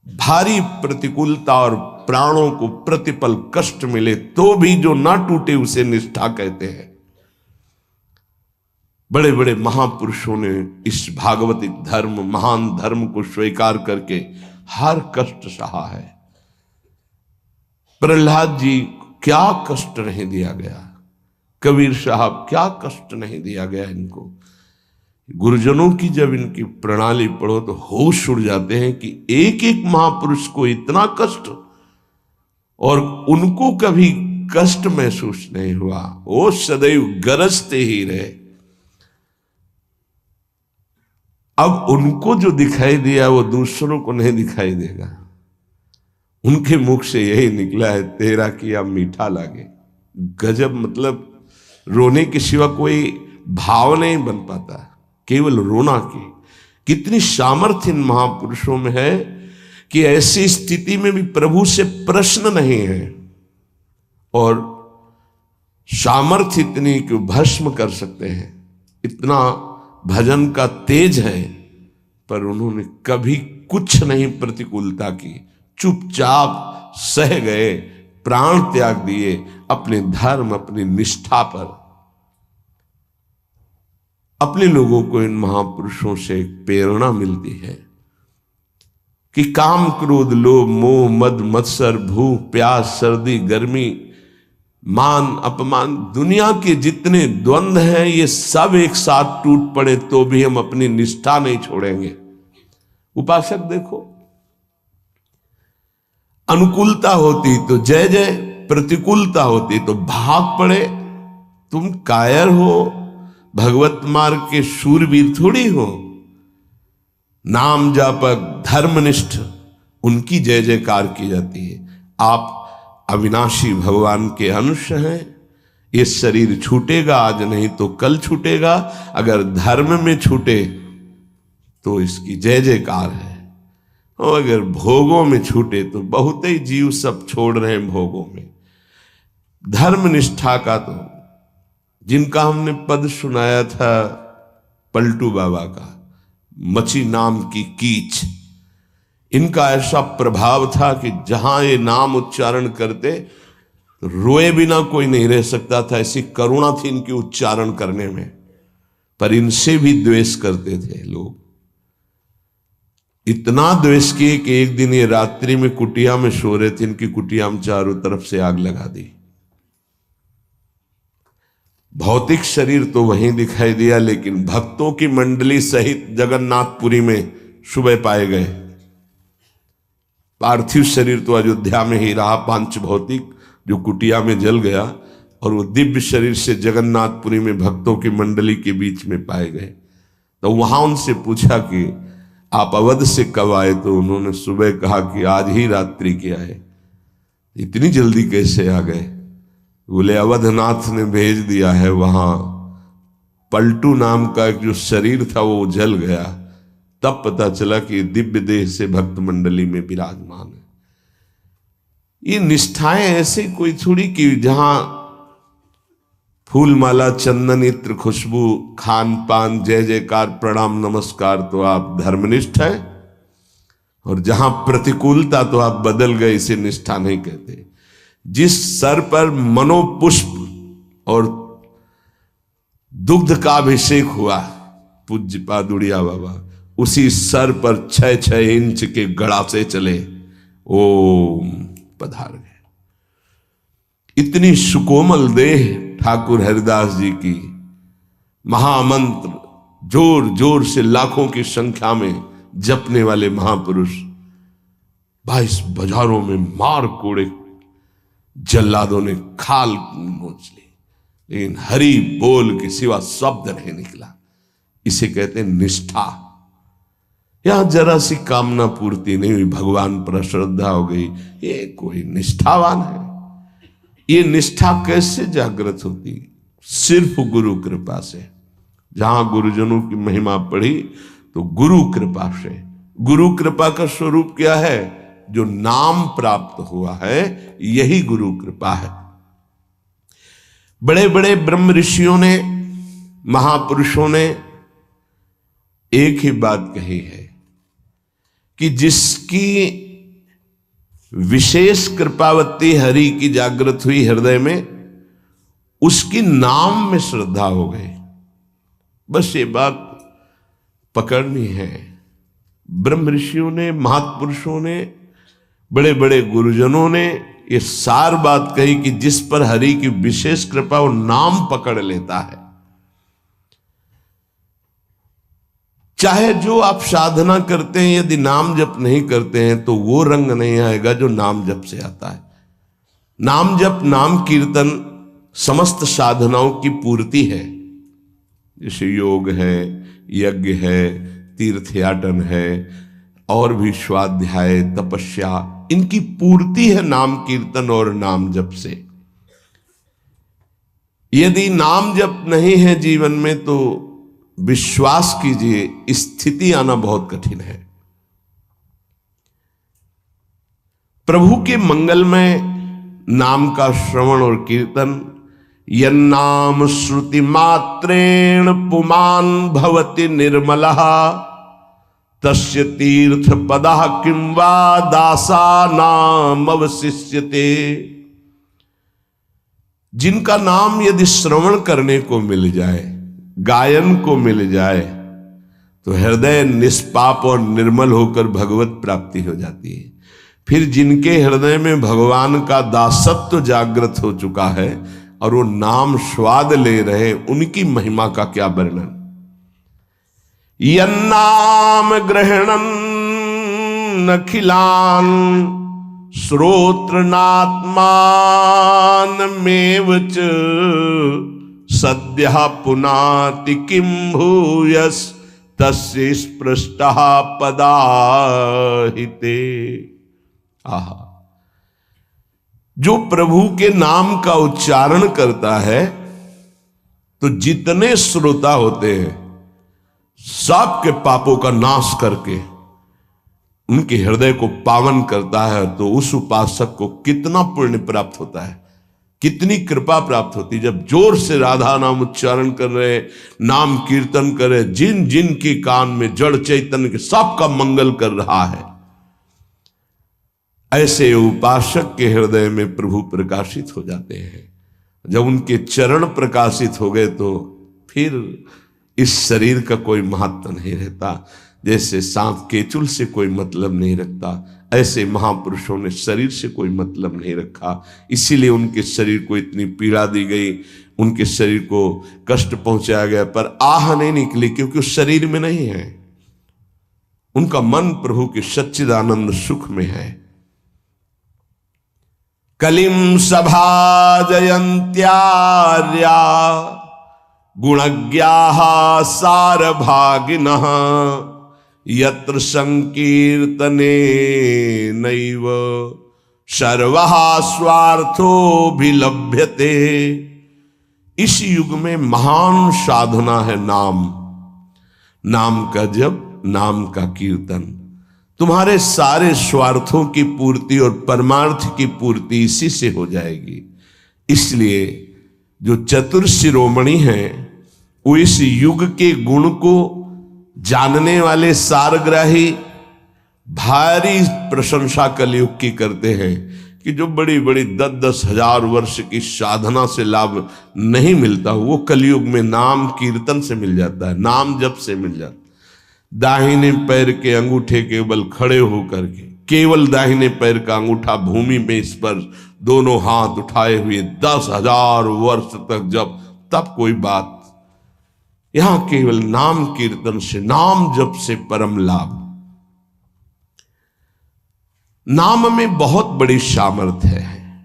[SPEAKER 1] भारी प्रतिकूलता और प्राणों को प्रतिपल कष्ट मिले तो भी जो ना टूटे उसे निष्ठा कहते हैं। बड़े बड़े महापुरुषों ने इस भागवतिक धर्म, महान धर्म को स्वीकार करके हर कष्ट सहा है। प्रहलाद जी क्या कष्ट नहीं दिया गया, कबीर साहब क्या कष्ट नहीं दिया गया इनको। गुरुजनों की जब इनकी प्रणाली पढ़ो तो होश उड़ जाते हैं कि एक एक महापुरुष को इतना कष्ट, और उनको कभी कष्ट महसूस नहीं हुआ। वो सदैव गरजते ही रहे। अब उनको जो दिखाई दिया वो दूसरों को नहीं दिखाई देगा। उनके मुख से यही निकला है, तेरा किया मीठा लागे। गजब, मतलब रोने के सिवा कोई भाव नहीं बन पाता, केवल रोना की। कितनी सामर्थ्य इन महापुरुषों में है कि ऐसी स्थिति में भी प्रभु से प्रश्न नहीं है, और सामर्थ्य इतनी कि भस्म कर सकते हैं। इतना भजन का तेज है, पर उन्होंने कभी कुछ नहीं प्रतिकूलता की, चुपचाप सह गए, प्राण त्याग दिए अपने धर्म, अपनी निष्ठा पर। अपने लोगों को इन महापुरुषों से एक प्रेरणा मिलती है कि काम, क्रोध, लोभ, मोह, मद, मत्सर, भूख, प्यास, सर्दी, गर्मी, मान, अपमान, दुनिया के जितने द्वंद्व हैं ये सब एक साथ टूट पड़े तो भी हम अपनी निष्ठा नहीं छोड़ेंगे। उपासक देखो, अनुकूलता होती तो जय जय, प्रतिकूलता होती तो भाग पड़े। तुम कायर हो, भगवत मार्ग के शूरवीर थोड़ी हो। नाम जापक, धर्मनिष्ठ, उनकी जय जयकार की जाती है। आप अविनाशी भगवान के अंश हैं। ये शरीर छूटेगा, आज नहीं तो कल छूटेगा। अगर धर्म में छूटे तो इसकी जय जयकार है, और अगर भोगों में छूटे तो बहुत ही जीव सब छोड़ रहे हैं भोगों में। धर्म निष्ठा का तो जिनका हमने पद सुनाया था पलटू बाबा का, मची नाम की कीच, इनका ऐसा प्रभाव था कि जहां ये नाम उच्चारण करते तो रोए बिना कोई नहीं रह सकता था। ऐसी करुणा थी इनकी उच्चारण करने में, पर इनसे भी द्वेष करते थे लोग। इतना द्वेष किए कि एक दिन ये रात्रि में कुटिया में सो रहे थे, इनकी कुटिया में चारों तरफ से आग लगा दी। भौतिक शरीर तो वहीं दिखाई दिया, लेकिन भक्तों की मंडली सहित जगन्नाथपुरी में सुबह पाए गए। पार्थिव शरीर तो अयोध्या में ही रहा, पांच भौतिक जो कुटिया में जल गया, और वो दिव्य शरीर से जगन्नाथपुरी में भक्तों की मंडली के बीच में पाए गए। तो वहां उनसे पूछा कि आप अवध से कब आए? तो उन्होंने सुबह कहा कि आज ही रात्रि के आए। इतनी जल्दी कैसे आ गए? बोले अवधनाथ ने भेज दिया है। वहां पलटू नाम का एक जो शरीर था वो जल गया, तब पता चला कि दिव्य देह से भक्त मंडली में विराजमान है। ये निष्ठाएं ऐसे कोई थोड़ी कि जहां फूल माला, चंदन, इत्र, खुशबू, खान पान, जय जयकार, प्रणाम, नमस्कार तो आप धर्मनिष्ठ है, और जहां प्रतिकूलता तो आप बदल गए, इसे निष्ठा नहीं कहते। जिस सर पर मनोपुष्प और दुग्ध का अभिषेक हुआ पूज्य पादुड़िया बाबा, उसी सर पर 6-6 इंच के गड़ा से चले, ओम पधार गए। इतनी सुकोमल देह ठाकुर हरिदास जी की, महामंत्र जोर जोर से लाखों की संख्या में जपने वाले महापुरुष 22 बाजारों में मार कोड़े जल्लादों ने खाल नोच ली, लेकिन हरि बोल के सिवा शब्द नहीं निकला। इसे कहते हैं निष्ठा। यहां जरा सी कामना पूर्ति नहीं हुई, भगवान पर श्रद्धा हो गई, ये कोई निष्ठावान है? ये निष्ठा कैसे जागृत होती? सिर्फ गुरु कृपा से। जहां गुरुजनों की महिमा पढ़ी तो गुरु कृपा से। गुरु कृपा का स्वरूप क्या है? जो नाम प्राप्त हुआ है, यही गुरु कृपा है। बड़े बड़े ब्रह्म ऋषियों ने, महापुरुषों ने एक ही बात कही है कि जिसकी विशेष कृपावती हरि की जागृत हुई हृदय में, उसकी नाम में श्रद्धा हो गई। बस ये बात पकड़नी है। ब्रह्म ऋषियों ने, महापुरुषों ने, बड़े बड़े गुरुजनों ने ये सार बात कही कि जिस पर हरि की विशेष कृपा, वो नाम पकड़ लेता है। चाहे जो आप साधना करते हैं, यदि नाम जप नहीं करते हैं तो वो रंग नहीं आएगा जो नाम जप से आता है। नाम जप, नाम कीर्तन समस्त साधनाओं की पूर्ति है। जैसे योग है, यज्ञ है, तीर्थयाटन है, और भी स्वाध्याय, तपस्या, इनकी पूर्ति है नाम कीर्तन और नाम जप से। यदि नाम जप नहीं है जीवन में तो विश्वास कीजिए स्थिति आना बहुत कठिन है। प्रभु के मंगलमय नाम का श्रवण और कीर्तन, यन्नाम श्रुति मात्रेण पुमान भवति निर्मलः तस्य तीर्थ पदः किं वा दासानाम अवशिष्यते। जिनका नाम यदि श्रवण करने को मिल जाए, गायन को मिल जाए, तो हृदय निष्पाप और निर्मल होकर भगवत प्राप्ति हो जाती है। फिर जिनके हृदय में भगवान का दासत्व जागृत हो चुका है और वो नाम स्वाद ले रहे, उनकी महिमा का क्या वर्णन। यन्नाम ग्रहणन् अखिलान् श्रोत्रनात्मानमेव च सद्यः पुनाति किं भूयस् तस्य स्पृष्टः पदाहिते। आहा, जो प्रभु के नाम का उच्चारण करता है तो जितने श्रोता होते हैं सबके पापों का नाश करके उनके हृदय को पावन करता है। तो उस उपासक को कितना पुण्य प्राप्त होता है, कितनी कृपा प्राप्त होती है। जब जोर से राधा नाम उच्चारण कर रहे, नाम कीर्तन कर रहे, जिन जिन के कान में जड़ चैतन्य के सबका मंगल कर रहा है, ऐसे उपासक के हृदय में प्रभु प्रकाशित हो जाते हैं। जब उनके चरण प्रकाशित हो गए तो फिर इस शरीर का कोई महत्व नहीं रहता। जैसे सांप केचुल से कोई मतलब नहीं रखता, ऐसे महापुरुषों ने शरीर से कोई मतलब नहीं रखा। इसीलिए उनके शरीर को इतनी पीड़ा दी गई, उनके शरीर को कष्ट पहुंचाया गया, पर आह नहीं निकली क्योंकि उस शरीर में नहीं है। उनका मन प्रभु के सच्चिदानंद सुख में है। कलिम सभाजयन्त्यार्या गुणज्ञाः सारभागिनः यत्र संकीर्तने नैव सर्वः स्वार्थोऽभिलभ्यते। इस युग में महान साधना है नाम, नाम का जप, नाम का कीर्तन। तुम्हारे सारे स्वार्थों की पूर्ति और परमार्थ की पूर्ति इसी से हो जाएगी। इसलिए जो चतुर शिरोमणि हैं वो इस युग के गुण को जानने वाले सारग्राही भारी प्रशंसा कलयुग की करते हैं कि जो बड़ी बड़ी 10-10 हजार वर्ष की साधना से लाभ नहीं मिलता, वो कलयुग में नाम कीर्तन से मिल जाता है, नाम जप से मिल जाता है। दाहिने पैर के अंगूठे के बल खड़े होकर के, केवल दाहिने पैर का अंगूठा भूमि में स्पर्श, दोनों हाथ उठाए हुए 10,000 वर्ष तक जब, तब कोई बात। यहां केवल नाम कीर्तन से, नाम जप से परम लाभ। नाम में बहुत बड़ी सामर्थ्य है।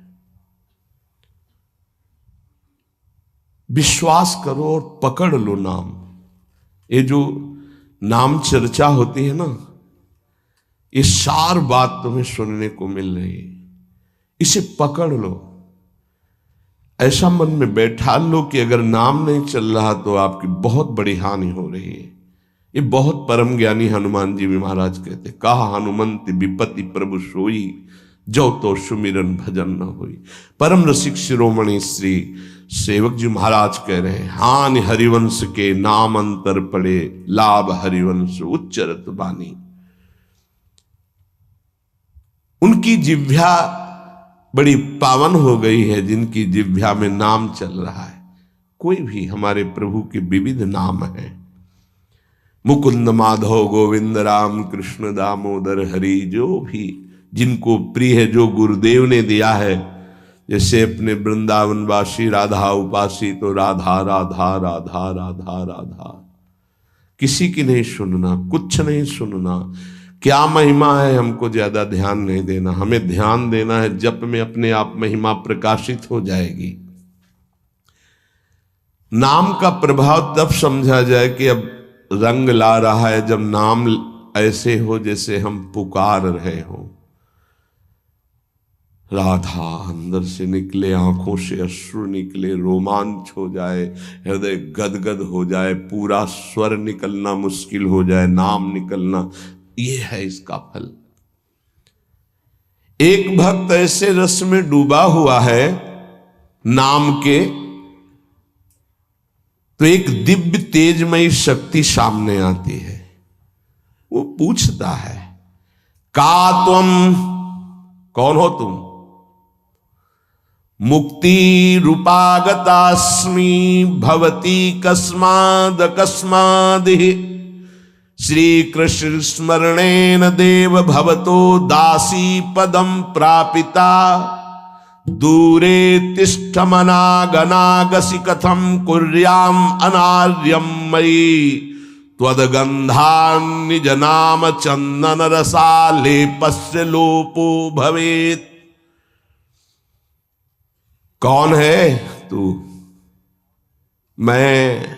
[SPEAKER 1] विश्वास करो और पकड़ लो नाम। ये जो नाम चर्चा होती है ना, ये सार बात तुम्हें सुनने को मिल रही है, इसे पकड़ लो। ऐसा मन में बैठा लो कि अगर नाम नहीं चल रहा तो आपकी बहुत बड़ी हानि हो रही है। ये बहुत परम ज्ञानी हनुमान जी भी महाराज कहते, कहा हनुमंत विपत्ति प्रभु सोई, जो तो सुमिरन भजन न होई। परम रसिक शिरोमणि श्री सेवक जी महाराज कह रहे हैं, हानि हरिवंश के नाम अंतर पड़े, लाभ हरिवंश उच्चरत बानी। उनकी जिह्वा बड़ी पावन हो गई है जिनकी जिह्वा में नाम चल रहा है। कोई भी हमारे प्रभु के विविध नाम हैं, मुकुंद माधव गोविंद राम कृष्ण दामोदर हरि, जो भी जिनको प्रिय है, जो गुरुदेव ने दिया है। जैसे अपने वृंदावनवासी राधा उपासी, तो राधा राधा राधा राधा राधा, किसी की नहीं सुनना, कुछ नहीं सुनना। क्या महिमा है हमको ज्यादा ध्यान नहीं देना, हमें ध्यान देना है जप में अपने आप महिमा प्रकाशित हो जाएगी। नाम का प्रभाव तब समझा जाए कि अब रंग ला रहा है जब नाम ऐसे हो जैसे हम पुकार रहे हो। राधा अंदर से निकले, आंखों से अश्रु निकले, रोमांच हो जाए, हृदय गदगद हो जाए, पूरा स्वर निकलना मुश्किल हो जाए, नाम निकलना, ये है इसका फल। एक भक्त ऐसे रस में डूबा हुआ है नाम के, तो एक दिव्य तेजमयी शक्ति सामने आती है। वो पूछता है, का तुम, कौन हो तुम? मुक्ति रूपागतास्मि भवती कस्माद कस्मादिहि श्री कृष्ण स्मरणेन देव भवतो दासी पदम प्रापिता दूरे तिष्ठमनागनागसि कथम कुर्याम अनार्यम मयि त्वदगंधान् निज नाम चंदन रसालेपस्य लोपो भवेत्। कौन है तू? मैं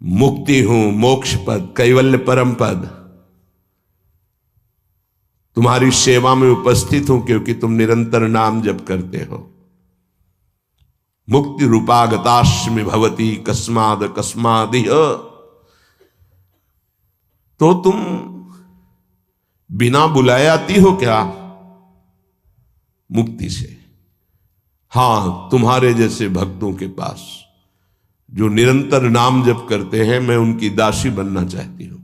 [SPEAKER 1] मुक्ति हूं, मोक्ष पद, कैवल्य परम पद। तुम्हारी सेवा में उपस्थित हूं क्योंकि तुम निरंतर नाम जप करते हो। मुक्ति रूपागतास्मि भवती कस्माद कस्मादिह, तो तुम बिना बुलाए आती हो क्या मुक्ति से? हां, तुम्हारे जैसे भक्तों के पास जो निरंतर नाम जप करते हैं, मैं उनकी दासी बनना चाहती हूं,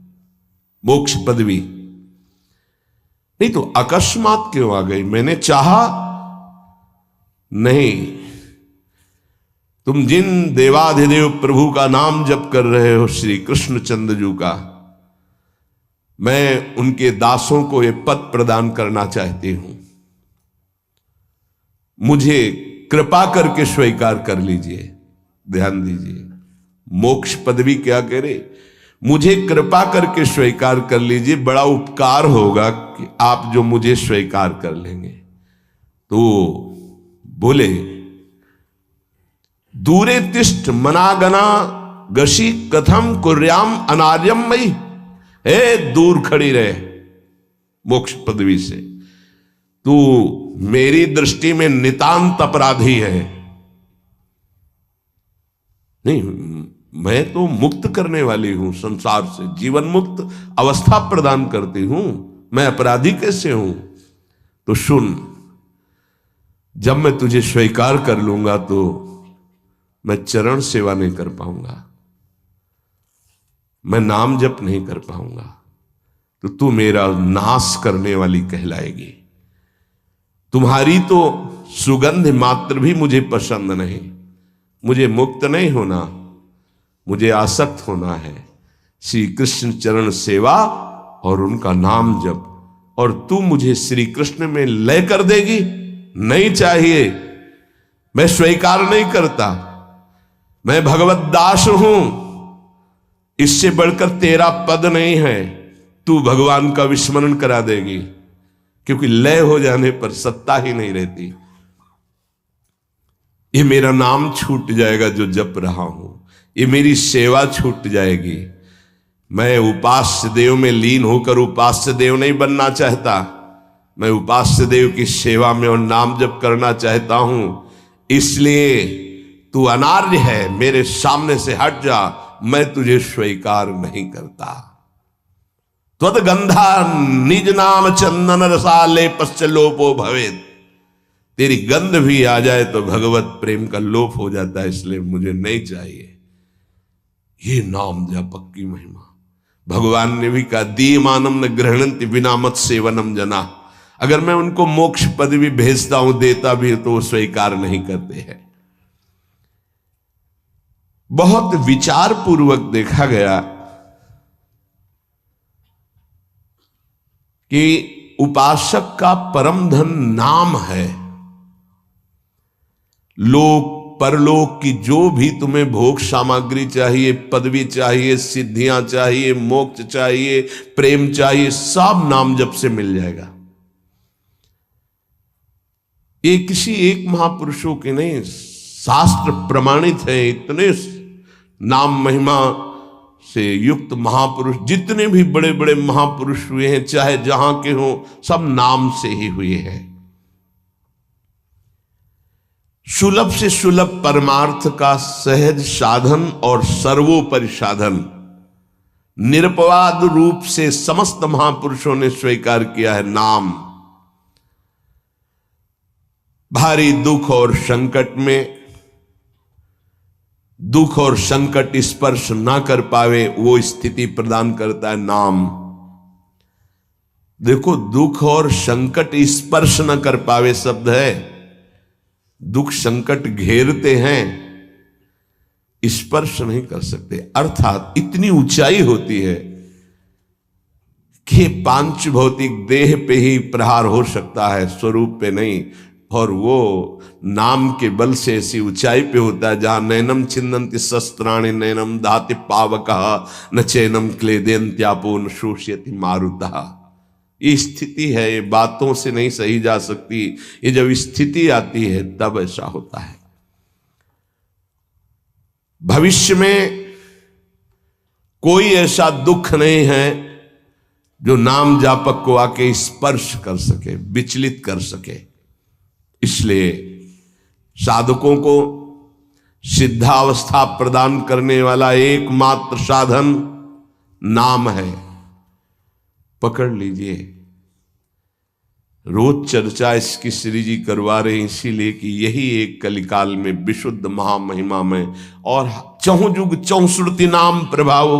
[SPEAKER 1] मोक्ष पदवी। नहीं तो अकस्मात क्यों आ गई? मैंने चाहा नहीं। तुम जिन देवाधिदेव प्रभु का नाम जप कर रहे हो, श्री कृष्ण चंद्र का, मैं उनके दासों को ये पद प्रदान करना चाहती हूं। मुझे कृपा करके स्वीकार कर लीजिए। ध्यान दीजिए, मोक्ष पदवी क्या करे? मुझे कृपा करके स्वीकार कर लीजिए, बड़ा उपकार होगा कि आप जो मुझे स्वीकार कर लेंगे। तो बोले, दूरे तिष्ठ मनागना गशी कथम कुर्याम अनार्यम मयि। हे, दूर खड़ी रहे मोक्ष पदवी से, तू मेरी दृष्टि में नितांत अपराधी है। नहीं, मैं तो मुक्त करने वाली हूं, संसार से जीवन मुक्त अवस्था प्रदान करती हूं, मैं अपराधी कैसे हूं? तो सुन, जब मैं तुझे स्वीकार कर लूंगा तो मैं चरण सेवा नहीं कर पाऊंगा, मैं नाम जप नहीं कर पाऊंगा, तो तू मेरा नाश करने वाली कहलाएगी। तुम्हारी तो सुगंध मात्र भी मुझे पसंद नहीं। मुझे मुक्त नहीं होना, मुझे आसक्त होना है श्री कृष्ण चरण सेवा और उनका नाम जप। और तू मुझे श्री कृष्ण में लय कर देगी? नहीं चाहिए, मैं स्वीकार नहीं करता। मैं भगवत दास हूं, इससे बढ़कर तेरा पद नहीं है। तू भगवान का विस्मरण करा देगी, क्योंकि लय हो जाने पर सत्ता ही नहीं रहती। ये मेरा नाम छूट जाएगा जो जप रहा हूं, ये मेरी सेवा छूट जाएगी। मैं उपास्य देव में लीन होकर उपास्य देव नहीं बनना चाहता, मैं उपास्य देव की सेवा में और नाम जप करना चाहता हूं। इसलिए तू अनार्य है, मेरे सामने से हट जा, मैं तुझे स्वीकार नहीं करता। त्वदगंधा निज नाम चंदन रसालेपस्य लोपो भवेत्। तेरी गंध भी आ जाए तो भगवत प्रेम का लोप हो जाता है, इसलिए मुझे नहीं चाहिए। ये नाम जप की महिमा। भगवान ने भी कहा, दीयमानम न गृह्णन्ति बिना मत सेवनम जना। अगर मैं उनको मोक्ष पदवी भेजता हूं, देता भी तो वो स्वीकार नहीं करते हैं। बहुत विचार पूर्वक देखा गया कि उपासक का परम धन नाम है। लोक परलोक की जो भी तुम्हें भोग सामग्री चाहिए, पदवी चाहिए, सिद्धियां चाहिए, मोक्ष चाहिए, प्रेम चाहिए, सब नाम जप से मिल जाएगा। ये किसी एक महापुरुषों के नहीं, शास्त्र प्रमाणित है। इतने नाम महिमा से युक्त महापुरुष, जितने भी बड़े बड़े महापुरुष हुए हैं, चाहे जहां के हों, सब नाम से ही हुए हैं। सुलभ से सुलभ परमार्थ का सहज साधन और सर्वोपरि साधन निरपवाद रूप से समस्त महापुरुषों ने स्वीकार किया है नाम। भारी दुख और संकट में दुख और संकट स्पर्श ना कर पावे वो स्थिति प्रदान करता है नाम। देखो, दुख और संकट स्पर्श न कर पावे शब्द है। दुख संकट घेरते हैं, स्पर्श नहीं कर सकते। अर्थात इतनी ऊंचाई होती है कि पांच भौतिक देह पे ही प्रहार हो सकता है, स्वरूप पे नहीं। और वो नाम के बल से ऐसी ऊंचाई पे होता है जहां नैनम छिन्नन्ति शस्त्राणि नैनम दाति पावकः न चैनम क्लेदयन्त्यापो न शोषयति मारुतः। ये स्थिति है, ये बातों से नहीं सही जा सकती। ये जब स्थिति आती है तब ऐसा होता है। भविष्य में कोई ऐसा दुख नहीं है जो नाम जापक को आके स्पर्श कर सके, विचलित कर सके। इसलिए साधकों को सिद्धावस्था प्रदान करने वाला एकमात्र साधन नाम है। पकड़ लीजिए। रोज चर्चा इसकी श्री जी करवा रहे हैं इसीलिए कि यही एक कलिकाल में विशुद्ध महामहिमा में और चहुं युग चौसुरति नाम प्रभाव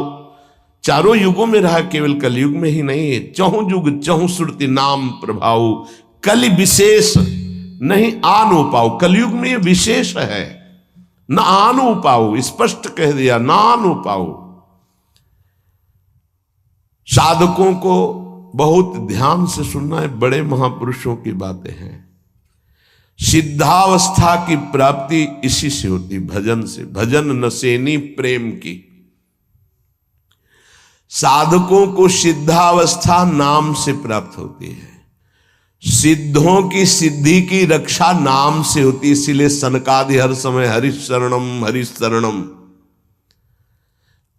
[SPEAKER 1] चारों युगों में रहा, केवल कलयुग में ही नहीं है। चहुं युग चहुसुरति नाम प्रभाव कलि विशेष नहीं आनो पाओ। कलयुग में ये विशेष है, न आनो पाओ, स्पष्ट कह दिया, ना आनो पाओ। साधकों को बहुत ध्यान से सुनना है, बड़े महापुरुषों की बातें हैं। सिद्धावस्था की प्राप्ति इसी से होती, भजन से। भजन नसेनी प्रेम की। साधकों को सिद्धावस्था नाम से प्राप्त होती है। सिद्धों की सिद्धि की रक्षा नाम से होती, इसीलिए सनकादि हर समय हरिशरणम हरिशरणम।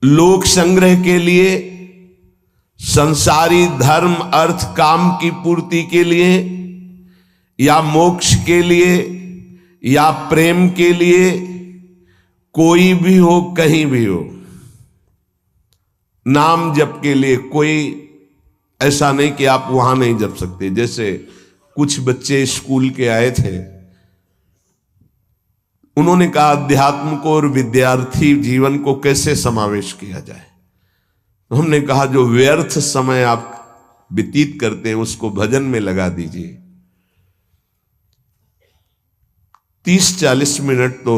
[SPEAKER 1] लोक संग्रह के लिए, संसारी धर्म अर्थ काम की पूर्ति के लिए, या मोक्ष के लिए, या प्रेम के लिए, कोई भी हो कहीं भी हो, नाम जप के लिए कोई ऐसा नहीं कि आप वहां नहीं जप सकते। जैसे कुछ बच्चे स्कूल के आए थे, उन्होंने कहा अध्यात्म को और विद्यार्थी जीवन को कैसे समावेश किया जाए। तो हमने कहा जो व्यर्थ समय आप व्यतीत करते हैं उसको भजन में लगा दीजिए। 30-40 मिनट तो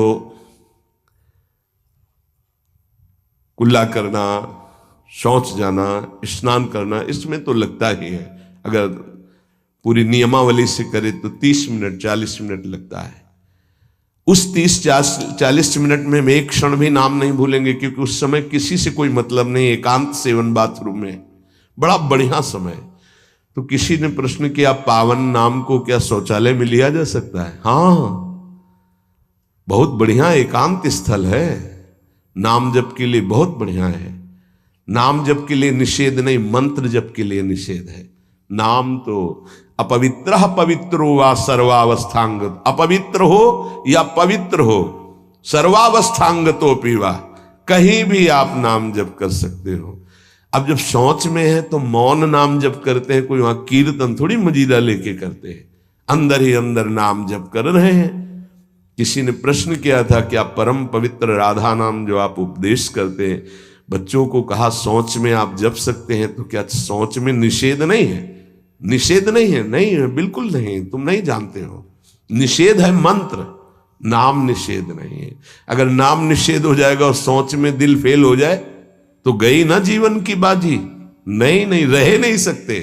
[SPEAKER 1] कुल्ला करना, शौच जाना, स्नान करना, इसमें तो लगता ही है। अगर पूरी नियमावली से करे तो 30 मिनट 40 मिनट लगता है। उस 30-40 मिनट में हम एक क्षण भी नाम नहीं भूलेंगे, क्योंकि उस समय किसी से कोई मतलब नहीं। एकांत सेवन बाथरूम में बड़ा बढ़िया समय। तो किसी ने प्रश्न किया पावन नाम को क्या शौचालय में लिया जा सकता है? हाँ, बहुत बढ़िया एकांत स्थल है। नाम जप के लिए बहुत बढ़िया है। नाम जप के लिए निषेध नहीं, मंत्र जप के लिए निषेध है। नाम तो अपवित्र पवित्रो वा सर्वावस्थांग, अपवित्र हो या पवित्र हो, सर्वावस्थांग तो पीवा, कहीं भी आप नाम जप कर सकते हो। अब जब शौच में है तो मौन नाम जप करते हैं, कोई वहां कीर्तन थोड़ी मजीरा लेके करते हैं, अंदर ही अंदर नाम जप कर रहे हैं। किसी ने प्रश्न किया था कि आप परम पवित्र राधा नाम जो आप उपदेश करते हैं, बच्चों को कहा शौच में आप जप सकते हैं, तो क्या शौच में निषेध नहीं है? निषेध नहीं है, नहीं है, बिल्कुल नहीं, तुम नहीं जानते हो। निषेध है मंत्र, नाम निषेध नहीं है। अगर नाम निषेध हो जाएगा और शौच में दिल फेल हो जाए तो गई ना जीवन की बाजी। नहीं नहीं, रह नहीं सकते।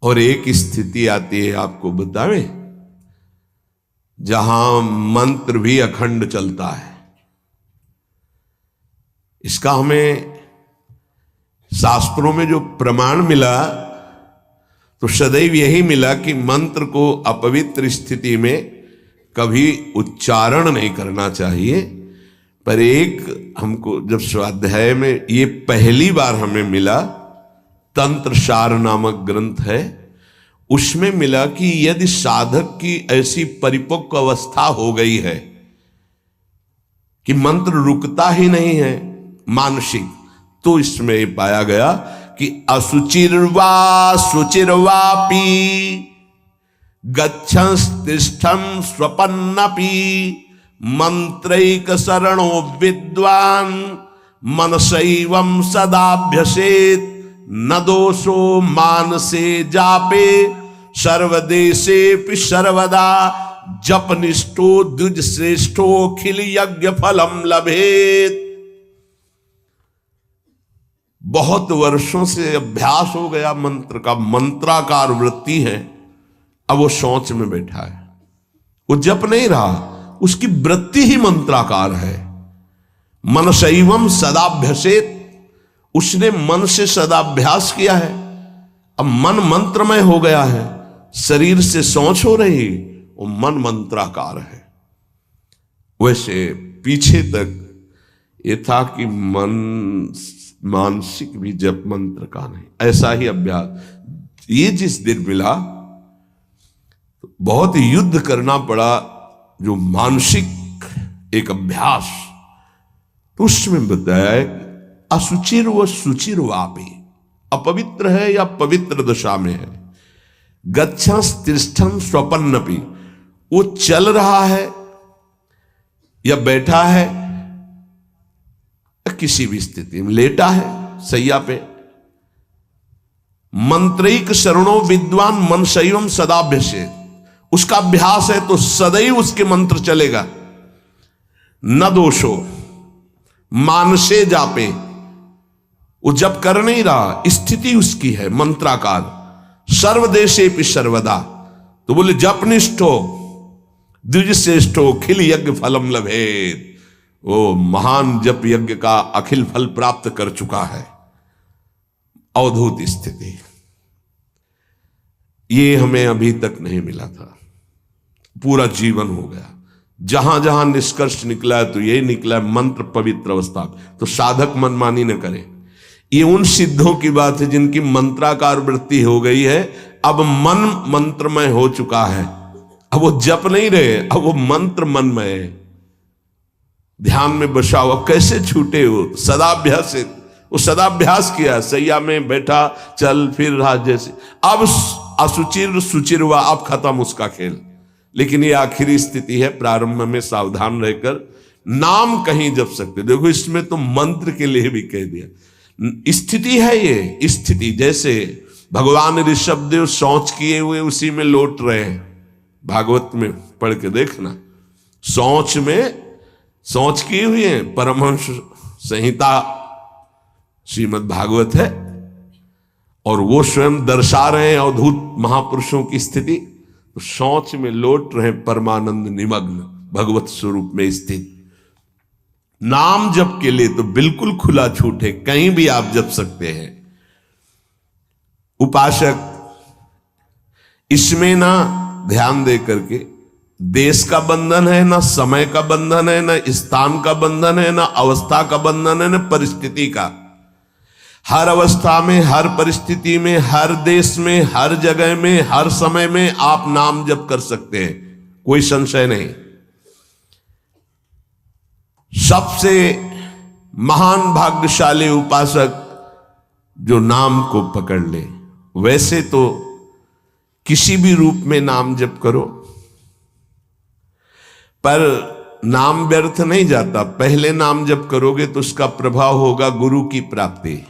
[SPEAKER 1] और एक स्थिति आती है, आपको बतावे, जहां मंत्र भी अखंड चलता है। इसका हमें शास्त्रों में जो प्रमाण मिला तो सदैव यही मिला कि मंत्र को अपवित्र स्थिति में कभी उच्चारण नहीं करना चाहिए। पर एक हमको जब स्वाध्याय में ये पहली बार हमें मिला, तंत्र सार नामक ग्रंथ है, उसमें मिला कि यदि साधक की ऐसी परिपक्व अवस्था हो गई है कि मंत्र रुकता ही नहीं है मानसिक, तो इसमें पाया गया कि असुचिर्वा शुचिर्वापि गच्छंस्तिष्ठं स्वपन्नपि मंत्रैक शरणो विद्वान् मनसैवं सदाभ्यसेत् न दोषो मानसे जापे सर्वदेशेऽपि सर्वदा जपनिष्ठो द्विज श्रेष्ठो खिल यज्ञ फलम लभेत। बहुत वर्षों से अभ्यास हो गया मंत्र का, मंत्राकार वृत्ति है, अब वो शौच में बैठा है, वो जप नहीं रहा, उसकी वृत्ति ही मंत्राकार है। मनसैवम सदाभ्यसेत, उसने मन से सदाभ्यास किया है, अब मन मंत्रमय हो गया है, शरीर से शौच हो रही, वो मन मंत्राकार है। वैसे पीछे तक ये था कि मन मानसिक भी जप मंत्र का नहीं, ऐसा ही अभ्यास। ये जिस दिन मिला बहुत युद्ध करना पड़ा, जो मानसिक एक अभ्यास, तो उसमें बताया असुचिर व सुचिर वापे, अपवित्र है या पवित्र दशा में है, गच्छंस तिष्ठं स्वपन्नपि, वो चल रहा है या बैठा है, किसी भी स्थिति में लेटा है सैया पे, मंत्रैक शरणो विद्वान मनसैवम सदाभ्यसेत्, उसका अभ्यास है तो सदैव उसके मंत्र चलेगा। न दोषो मानसे जापे, वो जब कर नहीं रहा, स्थिति उसकी है मंत्राकार, सर्वदेशेपि सर्वदा, तो बोले जपनिष्ठो द्विज श्रेष्ठो खिल यज्ञ फलम लभेत, वो महान जप यज्ञ का अखिल फल प्राप्त कर चुका है। अवधूत स्थिति, ये हमें अभी तक नहीं मिला था, पूरा जीवन हो गया। जहां जहां निष्कर्ष निकला है तो यही निकला है, मंत्र पवित्र अवस्था। तो साधक मनमानी न करे, ये उन सिद्धों की बात है जिनकी मंत्राकार वृत्ति हो गई है, अब मन मंत्रमय हो चुका है, अब वो जप नहीं रहे, अब वो मंत्र मनमय है, ध्यान में बसा हुआ। कैसे छूटे वो सदाभ्यास, वो सदाभ्यास किया, सैया में बैठा चल फिर रहा जैसे। अब असुचिर सुचिर हुआ, अब खत्म उसका खेल। लेकिन ये आखिरी स्थिति है, प्रारंभ में सावधान रहकर नाम कहीं जप सकते। देखो इसमें तो मंत्र के लिए भी कह दिया, स्थिति है ये स्थिति। जैसे भगवान ऋषभदेव शौच किए हुए उसी में लौट रहे हैं, भागवत में पढ़ के देखना, शौच में शौच किए हुए हैं। परमहंस संहिता श्रीमद् भागवत है, और वो स्वयं दर्शा रहे हैं अवधूत महापुरुषों की स्थिति, तो शौच में लौट रहे परमानंद निमग्न भगवत स्वरूप में स्थित। नाम जप के लिए तो बिल्कुल खुला छूट है, कहीं भी आप जप सकते हैं। उपासक इसमें ना ध्यान दे करके, देश का बंधन है, ना समय का बंधन है, ना स्थान का बंधन है, ना अवस्था का बंधन है, ना परिस्थिति का। हर अवस्था में, हर परिस्थिति में, हर देश में, हर जगह में, हर समय में आप नाम जप कर सकते हैं, कोई संशय नहीं। सबसे महान भाग्यशाली उपासक जो नाम को पकड़ ले। वैसे तो किसी भी रूप में नाम जप करो, पर नाम व्यर्थ नहीं जाता। पहले नाम जप करोगे तो उसका प्रभाव होगा गुरु की प्राप्ति।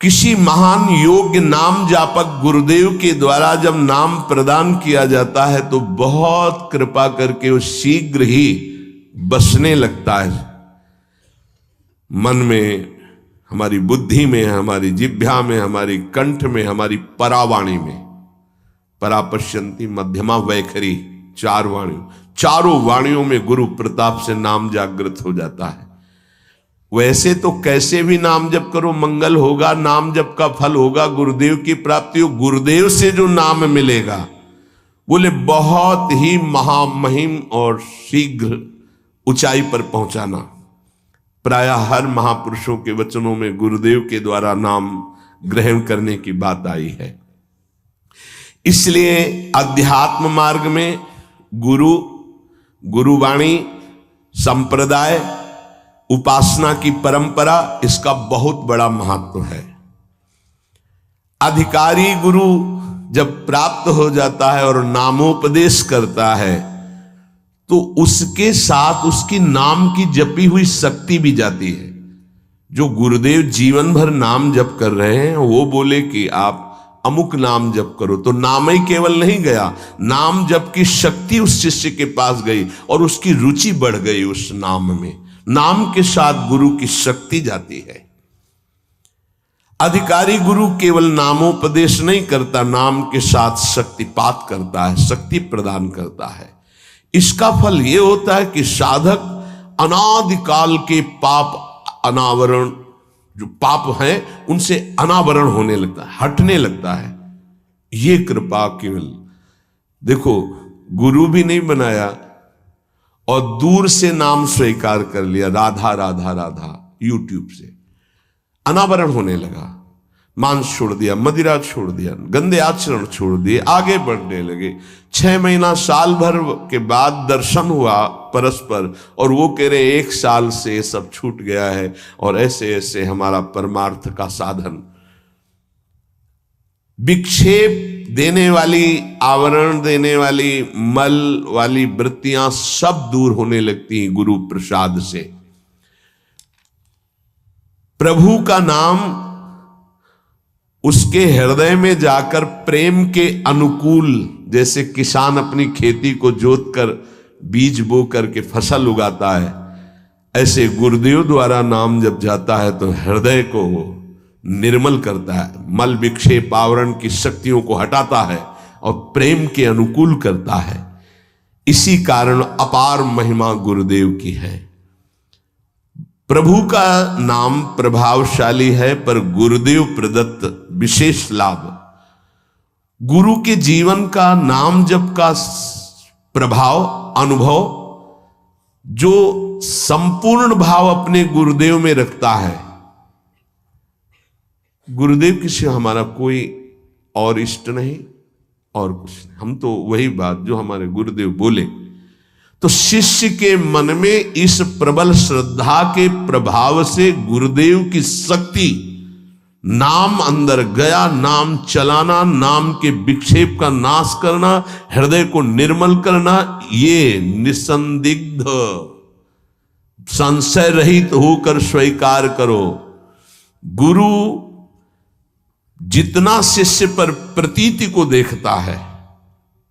[SPEAKER 1] किसी महान योग्य नाम जापक गुरुदेव के द्वारा जब नाम प्रदान किया जाता है तो बहुत कृपा करके वो शीघ्र ही बसने लगता है मन में, हमारी बुद्धि में, हमारी जिह्वा में, हमारी कंठ में, हमारी परावाणी में। परापश्यंती मध्यमा वैखरी, चार वाणियों, चारों वाणियों में गुरु प्रताप से नाम जागृत हो जाता है। वैसे तो कैसे भी नाम जप करो मंगल होगा, नाम जप का फल होगा, गुरुदेव की प्राप्ति हो। गुरुदेव से जो नाम मिलेगा बोले बहुत ही महामहिम और शीघ्र ऊंचाई पर पहुंचाना। प्रायः हर महापुरुषों के वचनों में गुरुदेव के द्वारा नाम ग्रहण करने की बात आई है। इसलिए अध्यात्म मार्ग में गुरु, गुरुवाणी, संप्रदाय, उपासना की परंपरा, इसका बहुत बड़ा महत्व है। अधिकारी गुरु जब प्राप्त हो जाता है और नामोपदेश करता है तो उसके साथ उसकी नाम की जपी हुई शक्ति भी जाती है। जो गुरुदेव जीवन भर नाम जप कर रहे हैं वो बोले कि आप अमुक नाम जप करो, तो नाम ही केवल नहीं गया, नाम जप की शक्ति उस शिष्य के पास गई और उसकी रुचि बढ़ गई उस नाम में। नाम के साथ गुरु की शक्ति जाती है। अधिकारी गुरु केवल नामोपदेश नहीं करता, नाम के साथ शक्तिपात करता है, शक्ति प्रदान करता है। इसका फल यह होता है कि साधक अनादिकाल के पाप अनावरण, जो पाप हैं उनसे अनावरण होने लगता है, हटने लगता है। ये कृपा केवल देखो, गुरु भी नहीं बनाया और दूर से नाम स्वीकार कर लिया, राधा राधा राधा, यूट्यूब से अनावरण होने लगा। मांस छोड़ दिया, मदिरा छोड़ दिया, गंदे आचरण छोड़ दिए, आगे बढ़ने लगे। 6 महीना साल भर के बाद दर्शन हुआ परस्पर और वो कह रहे 1 साल से सब छूट गया है और ऐसे ऐसे हमारा परमार्थ का साधन। विक्षेप देने वाली, आवरण देने वाली, मल वाली वृत्तियां सब दूर होने लगती हैं गुरु प्रसाद से। प्रभु का नाम उसके हृदय में जाकर प्रेम के अनुकूल, जैसे किसान अपनी खेती को जोत कर बीज बो करके फसल उगाता है, ऐसे गुरुदेव द्वारा नाम जब जाता है तो हृदय को निर्मल करता है, मल विक्षेप आवरण की शक्तियों को हटाता है और प्रेम के अनुकूल करता है। इसी कारण अपार महिमा गुरुदेव की है। प्रभु का नाम प्रभावशाली है, पर गुरुदेव प्रदत्त विशेष लाभ। गुरु के जीवन का नाम जप का प्रभाव, अनुभव, जो संपूर्ण भाव अपने गुरुदेव में रखता है। गुरुदेव की सिवा हमारा कोई और इष्ट नहीं और कुछ नहीं, हम तो वही बात जो हमारे गुरुदेव बोले। तो शिष्य के मन में इस प्रबल श्रद्धा के प्रभाव से गुरुदेव की शक्ति, नाम अंदर गया, नाम चलाना, नाम के विक्षेप का नाश करना, हृदय को निर्मल करना, ये निसंदिग्ध संशय रहित होकर स्वीकार करो। गुरु जितना शिष्य पर प्रतीति को देखता है,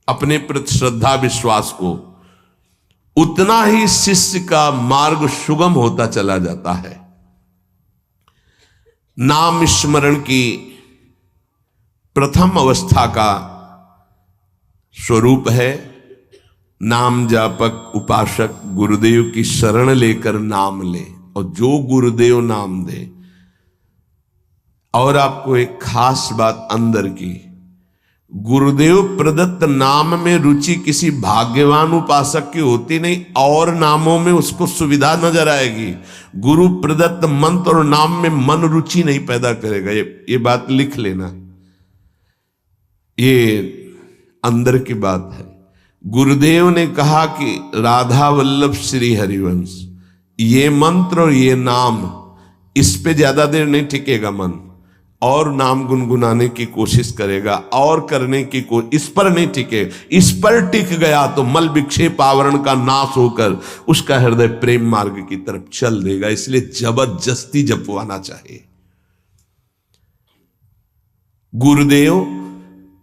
[SPEAKER 1] अपने प्रति श्रद्धा विश्वास को, उतना ही शिष्य का मार्ग सुगम होता चला जाता है। नाम स्मरण की प्रथम अवस्था का स्वरूप है नाम जापक उपासक गुरुदेव की शरण लेकर नाम ले, और जो गुरुदेव नाम दे। और आपको एक खास बात अंदर की, गुरुदेव प्रदत्त नाम में रुचि किसी भाग्यवान उपासक की होती नहीं, और नामों में उसको सुविधा नजर आएगी। गुरु प्रदत्त मंत्र और नाम में मन रुचि नहीं पैदा करेगा। ये बात लिख लेना, ये अंदर की बात है। गुरुदेव ने कहा कि राधा वल्लभ श्री हरिवंश, ये मंत्र और ये नाम, इस पे ज्यादा देर नहीं टिकेगा मन, और नाम गुनगुनाने की कोशिश करेगा और करने की इस पर नहीं टिके। इस पर टिक गया तो मल विक्षेप आवरण का नाश होकर उसका हृदय प्रेम मार्ग की तरफ चल देगा। इसलिए जबरदस्ती जपवाना चाहिए।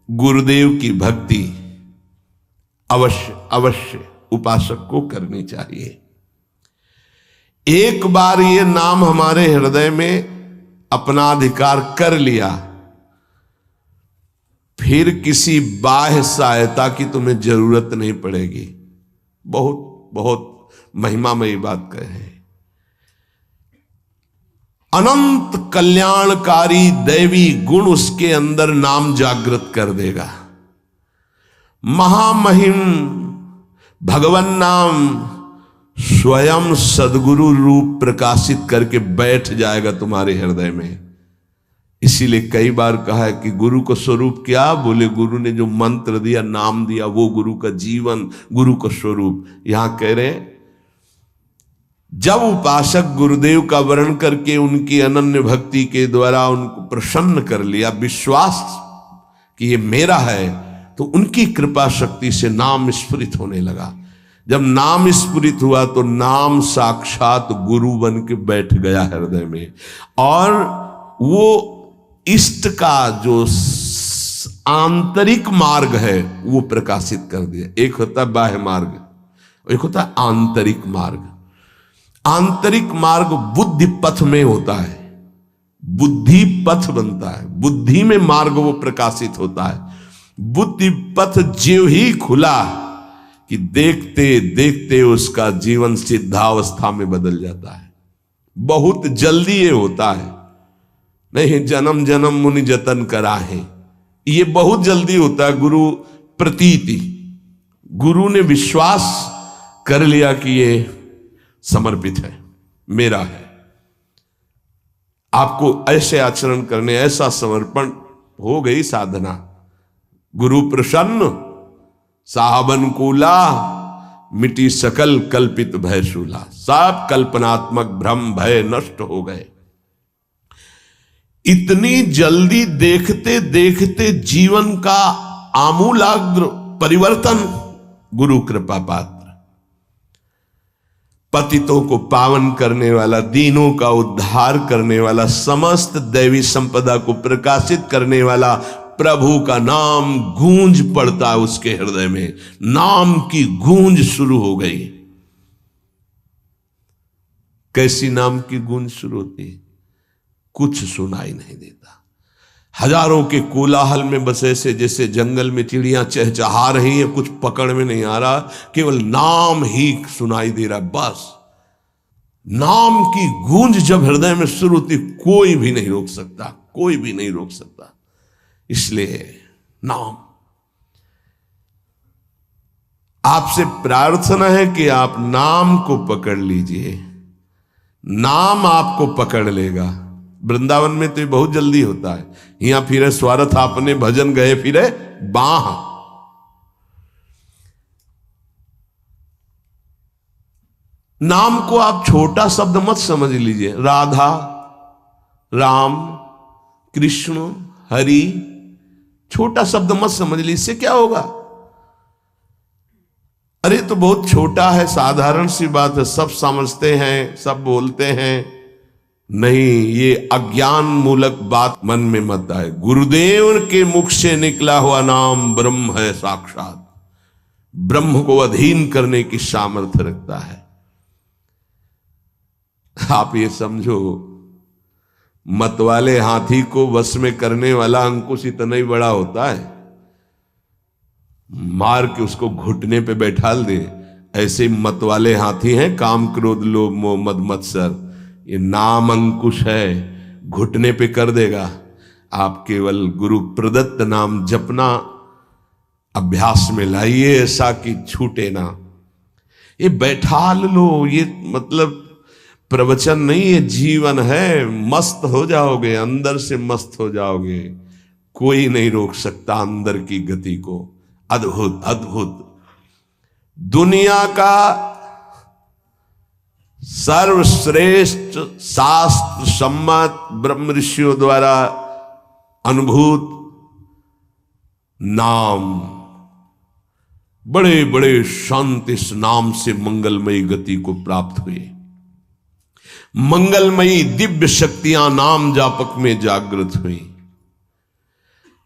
[SPEAKER 1] गुरुदेव की भक्ति अवश्य उपासक को करनी चाहिए। एक बार ये नाम हमारे हृदय में अपना अधिकार कर लिया, फिर किसी बाह्य सहायता की तुम्हें जरूरत नहीं पड़ेगी। बहुत बहुत महिमामयी बात कहे। अनंत कल्याणकारी दैवी गुण उसके अंदर नाम जागृत कर देगा। महामहिम भगवान नाम स्वयं सदगुरु रूप प्रकाशित करके बैठ जाएगा तुम्हारे हृदय में। इसीलिए कई बार कहा है कि गुरु का स्वरूप क्या? बोले गुरु ने जो मंत्र दिया, नाम दिया, वो गुरु का जीवन, गुरु का स्वरूप। यहां कह रहे हैं जब उपासक गुरुदेव का वर्ण करके उनकी अनन्य भक्ति के द्वारा उनको प्रसन्न कर लिया, विश्वास कि ये मेरा है, तो उनकी कृपा शक्ति से नाम स्फुरित होने लगा। जब नाम स्फुरित हुआ तो नाम साक्षात गुरु बन के बैठ गया हृदय में, और वो इष्ट का जो आंतरिक मार्ग है वो प्रकाशित कर दिया। एक होता है बाह्य मार्ग, एक होता है आंतरिक मार्ग। आंतरिक मार्ग बुद्धि पथ में होता है, बुद्धि पथ बनता है, बुद्धि में मार्ग वो प्रकाशित होता है। बुद्धि पथ ज्यों ही खुला कि देखते देखते उसका जीवन सिद्धावस्था में बदल जाता है। बहुत जल्दी ये होता है, नहीं जन्म जन्म मुनि जतन करा है, ये बहुत जल्दी होता है। गुरु प्रतीति, गुरु ने विश्वास कर लिया कि ये समर्पित है, मेरा है। आपको ऐसे आचरण करने, ऐसा समर्पण, हो गई साधना। गुरु प्रसन्न साहब अनुकूला, मिटी सकल कल्पित भय शूला। सब कल्पनात्मक भ्रम भय नष्ट हो गए। इतनी जल्दी देखते देखते जीवन का आमूलाग्र परिवर्तन गुरु कृपा पात्र, पतितों को पावन करने वाला, दीनों का उद्धार करने वाला, समस्त दैवी संपदा को प्रकाशित करने वाला प्रभु का नाम गूंज पड़ता है उसके हृदय में। नाम की गूंज शुरू हो गई। कैसी नाम की गूंज शुरू होती है? कुछ सुनाई नहीं देता। हजारों के कोलाहल में बस ऐसे जैसे जंगल में चिड़ियां चहचहा रही हैं, कुछ पकड़ में नहीं आ रहा, केवल नाम ही सुनाई दे रहा है। बस नाम की गूंज जब हृदय में शुरू होती, कोई भी नहीं रोक सकता, कोई भी नहीं रोक सकता। इसलिए नाम, आपसे प्रार्थना है कि आप नाम को पकड़ लीजिए, नाम आपको पकड़ लेगा। वृंदावन में तो ये बहुत जल्दी होता है। यहां फिरे स्वार्थ आपने भजन गए फिरे बाह। नाम को आप छोटा शब्द मत समझ लीजिए। राधा, राम, कृष्ण, हरि, छोटा शब्द मत समझ लीजिए। इससे क्या होगा? अरे तो बहुत छोटा है, साधारण सी बात है, सब समझते हैं, सब बोलते हैं। नहीं, ये अज्ञान मूलक बात मन में मत आए। गुरुदेव के मुख से निकला हुआ नाम ब्रह्म है साक्षात, ब्रह्म को अधीन करने की सामर्थ्य रखता है। आप ये समझो, मतवाले हाथी को वश में करने वाला अंकुश इतना ही बड़ा होता है, मार के उसको घुटने पे बैठाल दे। ऐसे मतवाले हाथी हैं काम, क्रोध, लोभ, मोह, मद, मत्सर। ये नाम अंकुश है, घुटने पे कर देगा। आप केवल गुरु प्रदत्त नाम जपना अभ्यास में लाइए, ऐसा कि छूटे ना। ये बैठा लो, ये मतलब प्रवचन नहीं, ये जीवन है। मस्त हो जाओगे, अंदर से मस्त हो जाओगे। कोई नहीं रोक सकता अंदर की गति को। अद्भुत अद्भुत। दुनिया का सर्वश्रेष्ठ शास्त्र सम्मत ब्रह्म ऋषियों द्वारा अनुभूत नाम, बड़े बड़े संत इस नाम से मंगलमयी गति को प्राप्त हुए। मंगलमयी दिव्य शक्तियां नाम जापक में जागृत हुई।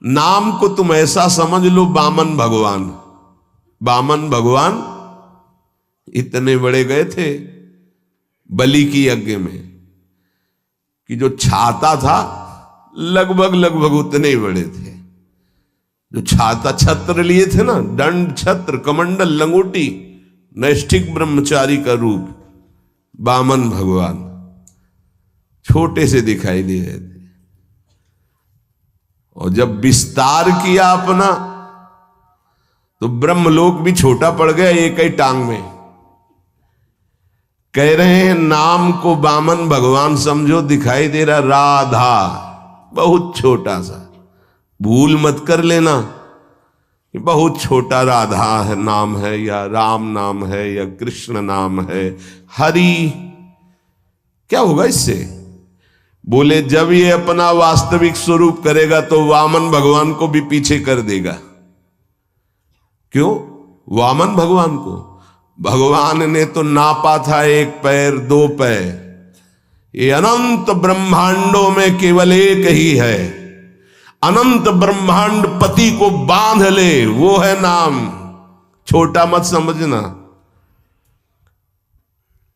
[SPEAKER 1] नाम को तुम ऐसा समझ लो, बामन भगवान, बामन भगवान इतने बड़े गए थे बलि की यज्ञ में कि जो छाता था लगभग लगभग उतने ही बड़े थे। जो छाता, छत्र लिए थे ना, दंड, छत्र, कमंडल, लंगोटी, नैष्ठिक ब्रह्मचारी का रूप, बामन भगवान छोटे से दिखाई दे रहे थे। और जब विस्तार किया अपना तो ब्रह्मलोक भी छोटा पड़ गया एक ही टांग में। कह रहे हैं नाम को बामन भगवान समझो, दिखाई दे रहा राधा। बहुत छोटा सा, भूल मत कर लेना कि बहुत छोटा राधा है नाम है, या राम नाम है, या कृष्ण नाम है, हरि। क्या होगा इससे? बोले जब ये अपना वास्तविक स्वरूप करेगा तो वामन भगवान को भी पीछे कर देगा। क्यों? वामन भगवान को भगवान ने तो नापा था 1 पैर 2 पैर, ये अनंत ब्रह्मांडों में केवल एक ही है। अनंत ब्रह्मांड पति को बांध ले, वो है नाम। छोटा मत समझना।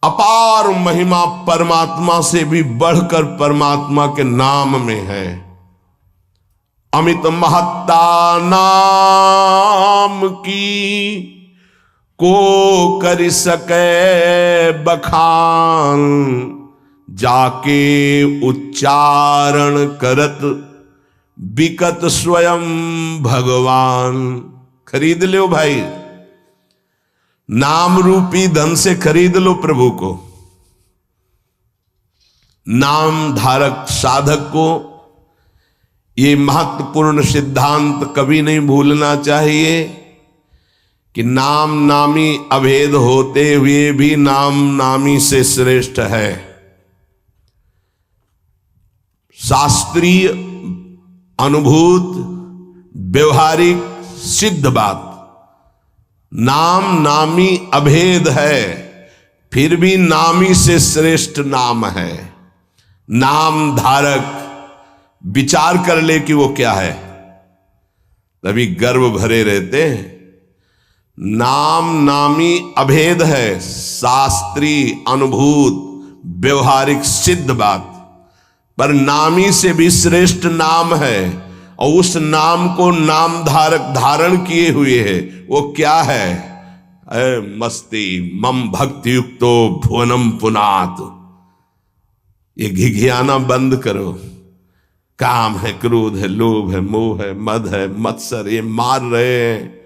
[SPEAKER 1] अपार महिमा परमात्मा से भी बढ़कर परमात्मा के नाम में है। अमित महत्ता नाम की को कर सके बखान, जाके उच्चारण करत बिकत स्वयं भगवान। खरीद लो भाई, नाम रूपी धन से खरीद लो प्रभु को। नाम धारक साधक को ये महत्वपूर्ण सिद्धांत कभी नहीं भूलना चाहिए कि नाम नामी अभेद होते हुए भी नाम नामी से श्रेष्ठ है। शास्त्रीय अनुभूत व्यवहारिक सिद्ध बात, नाम नामी अभेद है, फिर भी नामी से श्रेष्ठ नाम है। नाम धारक विचार कर ले कि वो क्या है, तभी गर्व भरे रहते हैं। नाम नामी अभेद है, शास्त्रीय अनुभूत व्यवहारिक सिद्ध बात, पर नामी से भी श्रेष्ठ नाम है। और उस नाम को नाम धारक धारण किए हुए है, वो क्या है? मस्ती मम भक्ति युक्तो भुवनम पुनात। ये घिघियाना बंद करो। काम है, क्रोध है, लोभ है, मोह है, मद है, मत्सर, ये मार रहे हैं,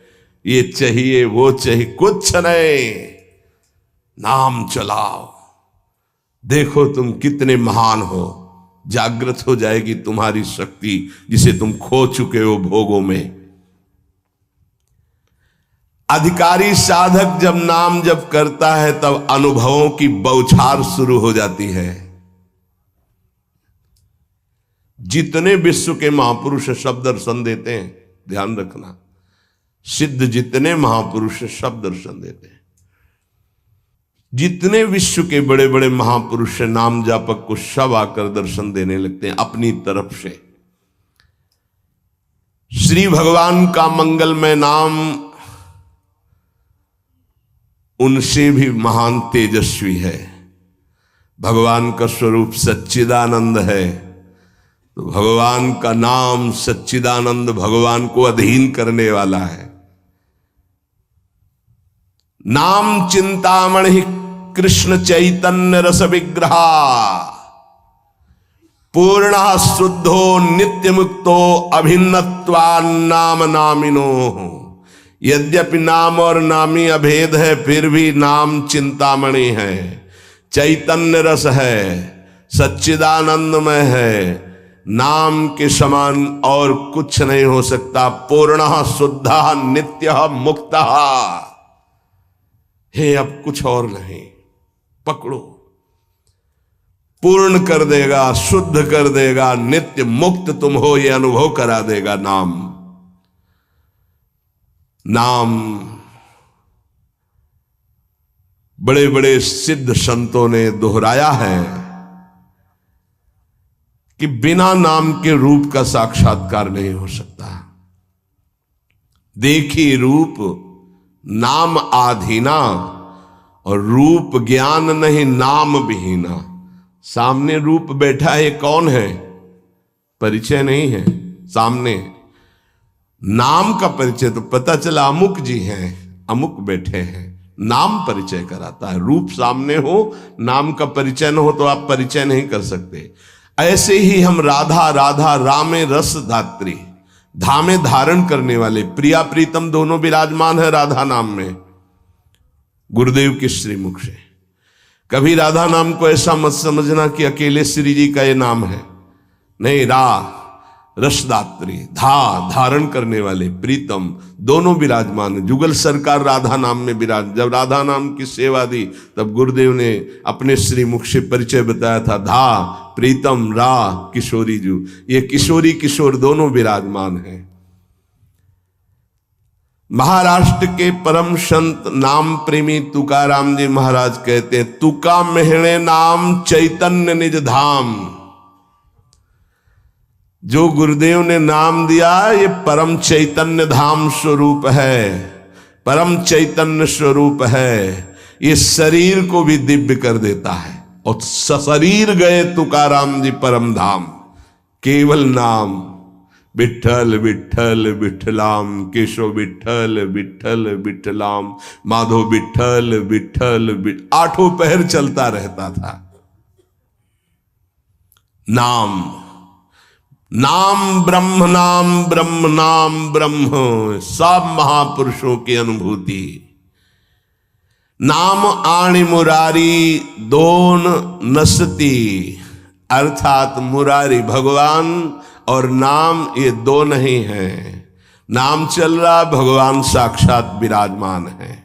[SPEAKER 1] ये चाहिए वो चाहिए, कुछ नहीं। नाम चलाओ, देखो तुम कितने महान हो। जागृत हो जाएगी तुम्हारी शक्ति जिसे तुम खो चुके हो भोगों में। अधिकारी साधक जब नाम जप करता है तब अनुभवों की बौछार शुरू हो जाती है। जितने विश्व के महापुरुष सब दर्शन देते हैं, ध्यान रखना, सिद्ध जितने महापुरुष सब दर्शन देते हैं। जितने विश्व के बड़े बड़े महापुरुष नाम जापक को सब आकर दर्शन देने लगते हैं अपनी तरफ से। श्री भगवान का मंगलमय नाम उनसे भी महान तेजस्वी है। भगवान का स्वरूप सच्चिदानंद है, तो भगवान का नाम सच्चिदानंद भगवान को अधीन करने वाला है। नाम चिंतामणि कृष्ण चैतन्य रस विग्रहा, पूर्ण शुद्धो नित्य मुक्तो अभिन्नत्वान्नाम नामिनो। यद्यपि नाम और नामी अभेद है, फिर भी नाम चिंतामणि है, चैतन्य रस है, सच्चिदानंदमय है। नाम के समान और कुछ नहीं हो सकता। पूर्ण शुद्ध नित्य मुक्त है, अब कुछ और नहीं। पकड़ो, पूर्ण कर देगा, शुद्ध कर देगा, नित्य मुक्त तुम हो ये अनुभव करा देगा नाम। नाम बड़े बड़े सिद्ध संतों ने दोहराया है कि बिना नाम के रूप का साक्षात्कार नहीं हो सकता। देखी रूप नाम आधीना, और रूप ज्ञान नहीं नाम विहीना। सामने रूप बैठा है, कौन है? परिचय नहीं है सामने। नाम का परिचय तो पता चला अमुक जी हैं, अमुक बैठे हैं। नाम परिचय कराता है। रूप सामने हो, नाम का परिचय न हो तो आप परिचय नहीं कर सकते। ऐसे ही हम राधा राधा रामे रस धात्री, धामे धारण करने वाले, प्रिया प्रीतम दोनों विराजमान है राधा नाम में, गुरुदेव के श्रीमुख से। कभी राधा नाम को ऐसा मत समझना कि अकेले श्री जी का ये नाम है। नहीं, रा रसदात्री, धारण करने वाले, प्रीतम, दोनों विराजमान है। जुगल सरकार राधा नाम में विराज, जब राधा नाम की सेवा दी तब गुरुदेव ने अपने श्रीमुख से परिचय बताया था, प्रीतम, किशोरी जू, ये किशोरी किशोर दोनों विराजमान हैं। महाराष्ट्र के परम संत नाम प्रेमी तुकाराम जी महाराज कहते हैं, तुका मेहणे नाम चैतन्य निज धाम। जो गुरुदेव ने नाम दिया ये परम चैतन्य धाम स्वरूप है, परम चैतन्य स्वरूप है। ये शरीर को भी दिव्य कर देता है। और सशरीर गए तुकाराम जी परम धाम, केवल नाम विठ्ठल विठ्ठल विठ्ठलाम, केशव विठ्ठल विठ्ठल विठ्ठलाम, माधव विठ्ठल विठ्ठल, आठों पहर चलता रहता था। नाम ब्रह्म, नाम ब्रह्म, नाम ब्रह्म, सब महापुरुषों की अनुभूति। नाम आणी मुरारी दोन नसती, अर्थात मुरारी भगवान और नाम ये दो नहीं है। नाम चल रहा, भगवान साक्षात विराजमान है।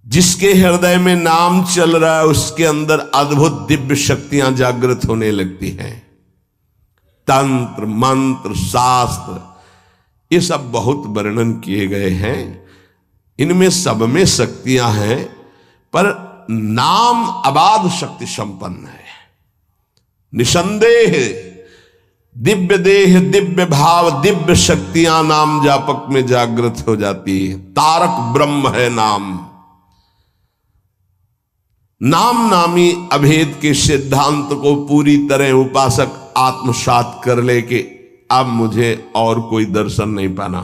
[SPEAKER 1] जिसके हृदय में नाम चल रहा है उसके अंदर अद्भुत दिव्य शक्तियां जागृत होने लगती हैं। तंत्र, मंत्र, शास्त्र, ये सब बहुत वर्णन किए गए हैं। इनमें सब में शक्तियां हैं, पर नाम अबाध शक्ति संपन्न है। निसंदेह दिव्य देह, दिव्य भाव, दिव्य शक्तियां नाम जापक में जागृत हो जाती है। तारक ब्रह्म है नाम। नाम नामी अभेद के सिद्धांत को पूरी तरह उपासक आत्मसात कर ले कि अब मुझे और कोई दर्शन नहीं पाना।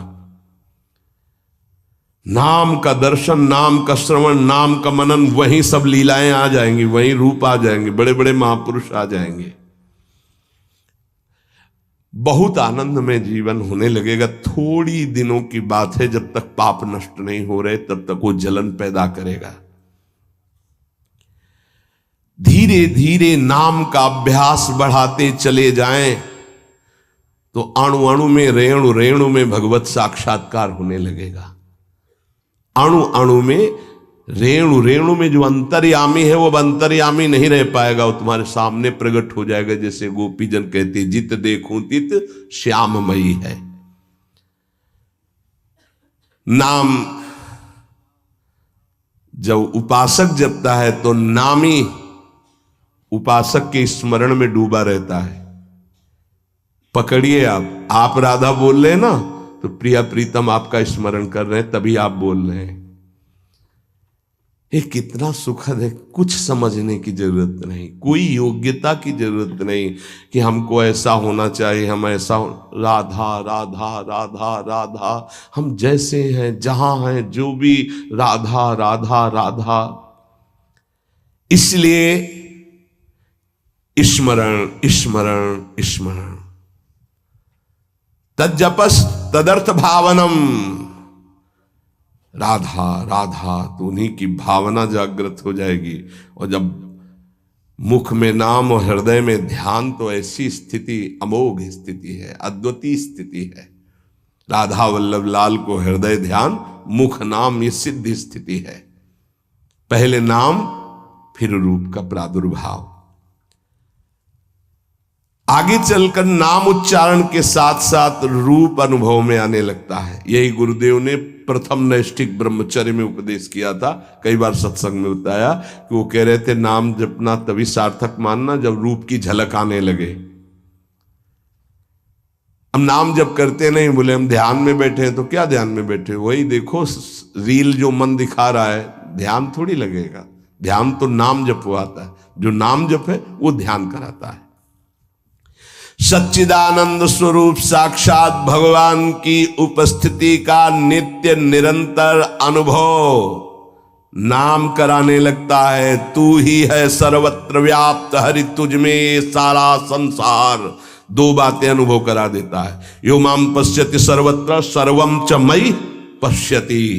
[SPEAKER 1] नाम का दर्शन, नाम का श्रवण, नाम का मनन, वहीं सब लीलाएं आ जाएंगी, वहीं रूप आ जाएंगे, बड़े बड़े महापुरुष आ जाएंगे। बहुत आनंद में जीवन होने लगेगा। थोड़ी दिनों की बात है, जब तक पाप नष्ट नहीं हो रहे तब तक वो जलन पैदा करेगा। धीरे धीरे नाम का अभ्यास बढ़ाते चले जाएं तो अणु अणु में, रेणु रेणु में भगवत साक्षात्कार होने लगेगा। अणु अणु में, रेणु रेणु में जो अंतर्यामी है वो अब अंतर्यामी नहीं रह पाएगा, वो तुम्हारे सामने प्रकट हो जाएगा। जैसे गोपीजन कहते, जित देखूं तित श्याममयी है। नाम जब उपासक जपता है तो नामी उपासक के स्मरण में डूबा रहता है। पकड़िए, आप राधा बोल रहे हैं ना, तो प्रिया प्रीतम आपका स्मरण कर रहे हैं, तभी आप बोल रहे हैं। ये कितना सुखद है। कुछ समझने की जरूरत नहीं, कोई योग्यता की जरूरत नहीं कि हमको ऐसा होना चाहिए, हम ऐसा राधा राधा राधा राधा, हम जैसे हैं, जहां हैं, जो भी राधा राधा राधा। इसलिए स्मरण स्मरण स्मरण, तज्जपस तदर्थ भावनम। राधा राधा, तो उन्हीं की भावना जागृत हो जाएगी। और जब मुख में नाम और हृदय में ध्यान, तो ऐसी स्थिति अमोघ स्थिति है, अद्वितीय स्थिति है। राधा वल्लभ लाल को हृदय ध्यान, मुख नाम, ये सिद्ध स्थिति है। पहले नाम, फिर रूप का प्रादुर्भाव। आगे चलकर नाम उच्चारण के साथ साथ रूप अनुभव में आने लगता है। यही गुरुदेव ने प्रथम नैष्ठिक ब्रह्मचर्य में उपदेश किया था। कई बार सत्संग में बताया कि वो कह रहे थे, नाम जपना तभी सार्थक मानना जब रूप की झलक आने लगे। हम नाम जप करते नहीं, बोले हम ध्यान में बैठे हैं, तो क्या ध्यान में बैठे? वही देखो रील जो मन दिखा रहा है, ध्यान थोड़ी लगेगा। ध्यान तो नाम जपवाता है, जो नाम जप है वो ध्यान कराता है। सच्चिदानंद स्वरूप साक्षात भगवान की उपस्थिति का नित्य निरंतर अनुभव नाम कराने लगता है। तू ही है सर्वत्र व्याप्त, हरि तुझ में सारा संसार। दो बातें अनुभव करा देता है। यो माम पश्यति सर्वत्र सर्वम च मयि पश्यति।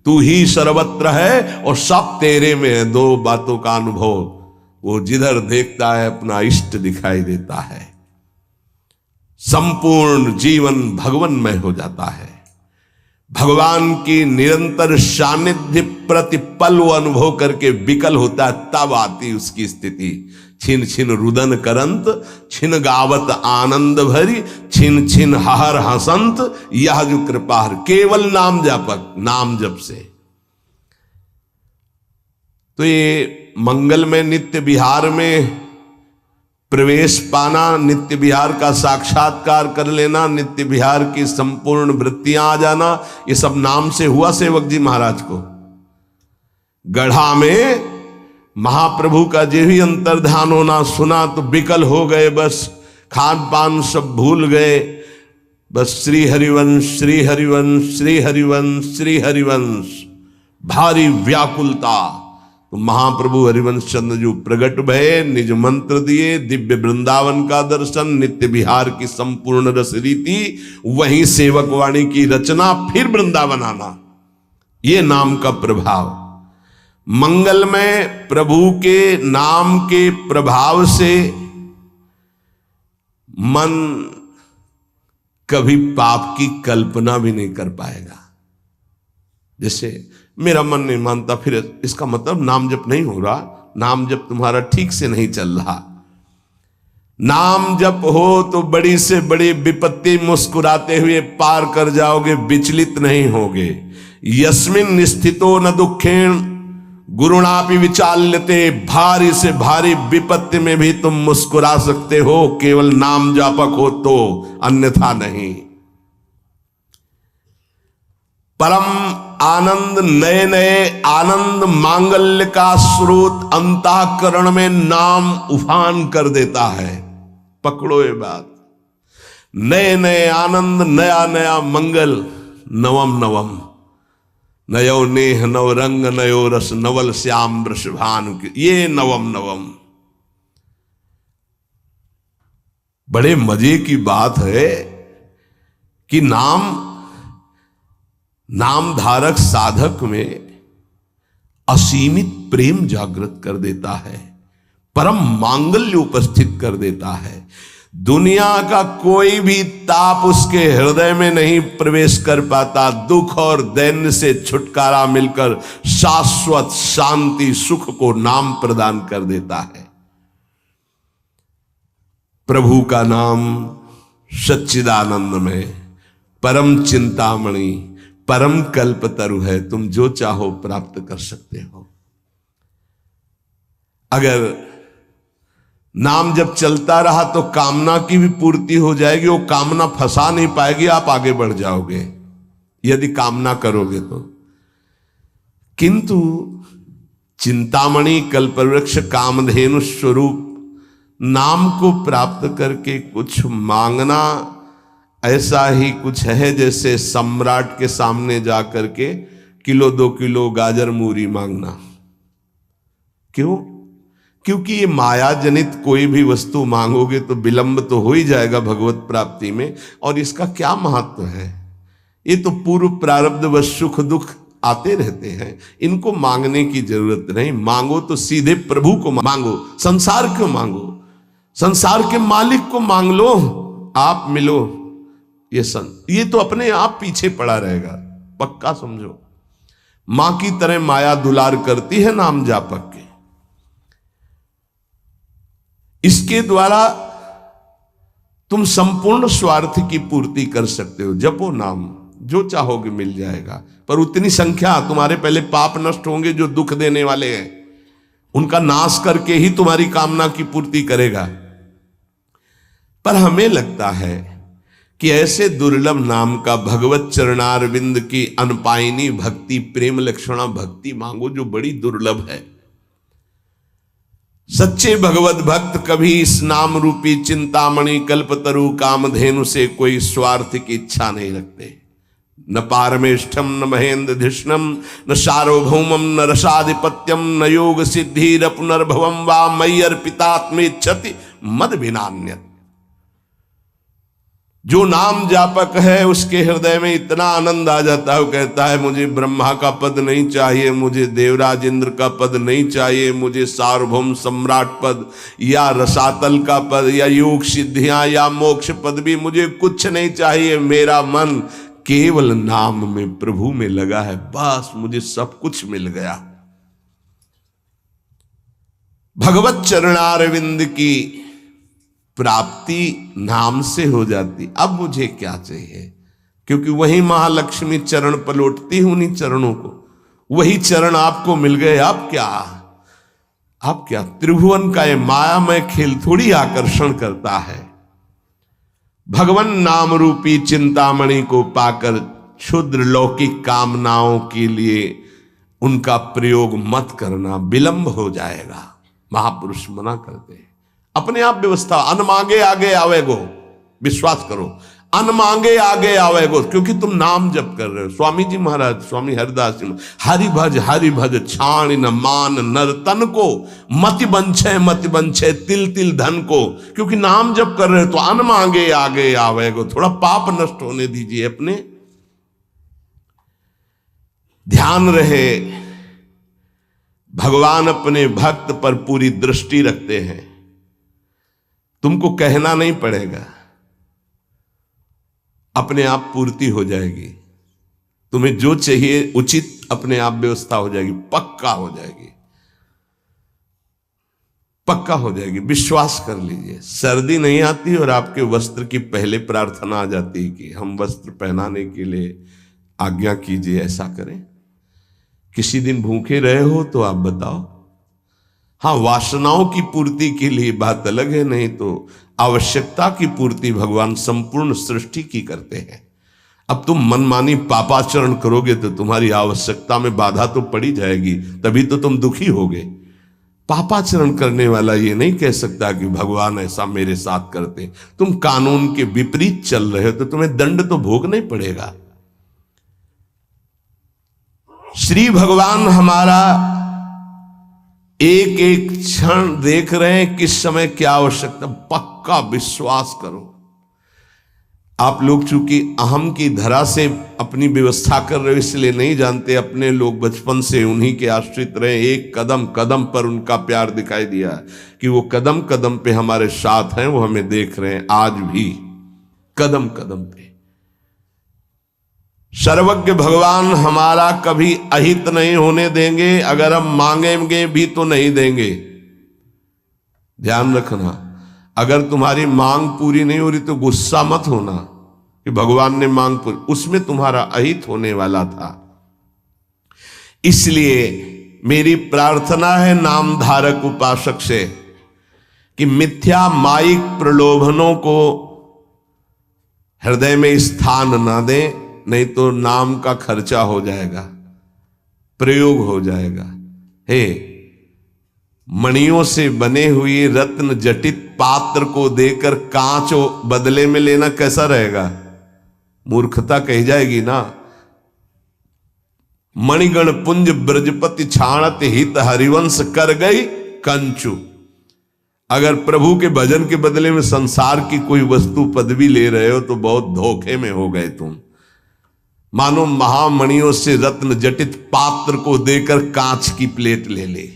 [SPEAKER 1] तू ही सर्वत्र है और सब तेरे में है। दो बातों का अनुभव। वो जिधर देखता है अपना इष्ट दिखाई देता है। संपूर्ण जीवन भगवन्मय हो जाता है। भगवान की निरंतर सानिध्य प्रतिपल वो अनुभव करके विकल होता है, तब आती उसकी स्थिति। छिन छिन रुदन करंत, छिन गावत आनंद भरी, छिन छिन हर हसंत, यह जो कृपा हर। केवल नाम जापक, नाम जप से। तो ये मंगल में नित्य विहार में प्रवेश पाना, नित्य विहार का साक्षात्कार कर लेना, नित्य विहार की संपूर्ण वृत्तियां आ जाना, ये सब नाम से हुआ सेवक जी महाराज को। गढ़ा में महाप्रभु का जो भी अंतर्ध्यान होना सुना तो विकल हो गए, बस खान पान सब भूल गए, बस श्री हरिवंश श्री हरिवंश श्री हरिवंश श्री हरिवंश, भारी व्याकुलता। तो महाप्रभु हरिवंश चंद्र जो प्रकट भये, निज मंत्र दिए, दिव्य वृंदावन का दर्शन, नित्य विहार की संपूर्ण रस रीति, वहीं सेवक वाणी की रचना, फिर वृंदावन आना, ये नाम का प्रभाव। मंगल में प्रभु के नाम के प्रभाव से मन कभी पाप की कल्पना भी नहीं कर पाएगा। जैसे मेरा मन नहीं मानता, फिर इसका मतलब नाम जप नहीं हो रहा, नाम जप तुम्हारा ठीक से नहीं चल रहा। नाम जप हो तो बड़ी से बड़ी विपत्ति मुस्कुराते हुए पार कर जाओगे, विचलित नहीं होगे। यस्मिन स्थितो न दुखेण गुरुणापि विचाल्यते, भारी से भारी विपत्ति में भी तुम मुस्कुरा सकते हो, केवल नाम जापक हो तो, अन्यथा नहीं। परम आनंद, नए नए आनंद मांगल्य का स्रोत अंतःकरण में नाम उफान कर देता है। पकड़ो ये बात, नए नए आनंद, नया नया मंगल, नवम नवम, नयो नेह नव रंग नयो रस, नवल श्याम वृषभानु, ये नवम नवम। बड़े मजे की बात है कि नाम धारक साधक में असीमित प्रेम जागृत कर देता है, परम मांगल्य उपस्थित कर देता है। दुनिया का कोई भी ताप उसके हृदय में नहीं प्रवेश कर पाता। दुख और दैन्य से छुटकारा मिलकर शाश्वत शांति सुख को नाम प्रदान कर देता है। प्रभु का नाम सच्चिदानंद में परम चिंतामणि, परम कल्पतरु है, तुम जो चाहो प्राप्त कर सकते हो। अगर नाम जब चलता रहा तो कामना की भी पूर्ति हो जाएगी, वो कामना फंसा नहीं पाएगी, आप आगे बढ़ जाओगे यदि कामना करोगे तो। किंतु चिंतामणि कल्पवृक्ष कामधेनु स्वरूप नाम को प्राप्त करके कुछ मांगना ऐसा ही कुछ है जैसे सम्राट के सामने जाकर के किलो 2 किलो गाजर मूरी मांगना। क्यों? क्योंकि ये माया जनित कोई भी वस्तु मांगोगे तो विलंब तो हो ही जाएगा भगवत प्राप्ति में, और इसका क्या महत्व है? ये तो पूर्व प्रारब्ध व सुख दुख आते रहते हैं, इनको मांगने की जरूरत नहीं। मांगो तो सीधे प्रभु को मांगो, संसार क्यों मांगो? संसार के मालिक को मांग लो, आप मिलो। ये तो अपने आप पीछे पड़ा रहेगा, पक्का समझो। मां की तरह माया दुलार करती है नाम जापक के। इसके द्वारा तुम संपूर्ण स्वार्थ की पूर्ति कर सकते हो। जपो नाम, जो चाहोगे मिल जाएगा, पर उतनी संख्या तुम्हारे पहले पाप नष्ट होंगे जो दुख देने वाले हैं, उनका नाश करके ही तुम्हारी कामना की पूर्ति करेगा। पर हमें लगता है कि ऐसे दुर्लभ नाम का भगवत चरणारविंद की अनपायनी भक्ति, प्रेम लक्षणा भक्ति मांगो जो बड़ी दुर्लभ है। सच्चे भगवत भक्त कभी इस नाम रूपी चिंतामणि कल्पतरु कामधेनु से कोई स्वार्थ की इच्छा नहीं रखते। न पारमेष्ठम न महेंद्र धिष्णम न सार्वभौमम न रसाधिपत्यम न योग सिद्धि पुनर्भवम वा मय्यर पितात्मेच्छति मद विनान्यत। जो नाम जापक है उसके हृदय में इतना आनंद आ जाता है, वो कहता है मुझे ब्रह्मा का पद नहीं चाहिए, मुझे देवराज इंद्र का पद नहीं चाहिए, मुझे सार्वभौम सम्राट पद या रसातल का पद या योग सिद्धियां या मोक्ष पद भी मुझे कुछ नहीं चाहिए। मेरा मन केवल नाम में, प्रभु में लगा है, बस मुझे सब कुछ मिल गया। भगवत चरणारविंद की प्राप्ति नाम से हो जाती। अब मुझे क्या चाहिए, क्योंकि वही महालक्ष्मी चरण पलटती हूं उन्हीं चरणों को, वही चरण आपको मिल गए। अब क्या त्रिभुवन का ये मायामय खेल थोड़ी आकर्षण करता है। भगवान नाम रूपी चिंतामणि को पाकर क्षुद्र लौकिक कामनाओं के लिए उनका प्रयोग मत करना, विलंब हो जाएगा। महापुरुष मना करते हैं। अपने आप व्यवस्था, अन मांगे आगे आवेगो, विश्वास करो, अन मांगे आगे आवेगो, क्योंकि तुम नाम जप कर रहे हो। स्वामी जी महाराज, स्वामी हरिदास जी, हरि भज छाण न मान नर तन को, मति बंछे तिल तिल धन को। क्योंकि नाम जप कर रहे हो तो अन मांगे आगे आवेगो। थोड़ा पाप नष्ट होने दीजिए अपने, ध्यान रहे भगवान अपने भक्त पर पूरी दृष्टि रखते हैं। तुमको कहना नहीं पड़ेगा, अपने आप पूर्ति हो जाएगी। तुम्हें जो चाहिए उचित अपने आप व्यवस्था हो जाएगी, पक्का हो जाएगी, पक्का हो जाएगी। विश्वास कर लीजिए। सर्दी नहीं आती और आपके वस्त्र की पहले प्रार्थना आ जाती है कि हम वस्त्र पहनाने के लिए आज्ञा कीजिए, ऐसा करें। किसी दिन भूखे रहे हो तो आप बताओ। हाँ, वासनाओं की पूर्ति के लिए बात अलग है, नहीं तो आवश्यकता की पूर्ति भगवान संपूर्ण सृष्टि की करते हैं। अब तुम मनमानी पापाचरण करोगे तो तुम्हारी आवश्यकता में बाधा तो पड़ी जाएगी, तभी तो तुम दुखी होगे। पापाचरण करने वाला ये नहीं कह सकता कि भगवान ऐसा मेरे साथ करते। तुम कानून के विपरीत चल रहे हो तो तुम्हें दंड तो भोगना ही पड़ेगा। श्री भगवान हमारा एक एक क्षण देख रहे हैं, किस समय क्या आवश्यकता। पक्का विश्वास करो। आप लोग चूंकि अहम की धरा से अपनी व्यवस्था कर रहे हो इसलिए नहीं जानते, अपने लोग बचपन से उन्हीं के आश्रित रहे। एक कदम कदम पर उनका प्यार दिखाई दिया कि वो कदम कदम पे हमारे साथ हैं, वो हमें देख रहे हैं आज भी, कदम कदम पे। सर्वज्ञ भगवान हमारा कभी अहित नहीं होने देंगे, अगर हम मांगेंगे भी तो नहीं देंगे। ध्यान रखना, अगर तुम्हारी मांग पूरी नहीं हो रही तो गुस्सा मत होना कि भगवान ने मांग पूरी, उसमें तुम्हारा अहित होने वाला था। इसलिए मेरी प्रार्थना है नाम धारक उपासक से कि मिथ्या माइक प्रलोभनों को हृदय में स्थान ना दें, नहीं तो नाम का खर्चा हो जाएगा, प्रयोग हो जाएगा। हे, मणियों से बने हुए रत्न जटित पात्र को देकर कांच बदले में लेना कैसा रहेगा? मूर्खता कही जाएगी ना। मणिगण पुंज ब्रजपति छाणत हित हरिवंश कर गई कंचु। अगर प्रभु के भजन के बदले में संसार की कोई वस्तु पदवी ले रहे हो तो बहुत धोखे में हो गए तुम। मानो महामणियों से रत्न जटित पात्र को देकर कांच की प्लेट ले ले।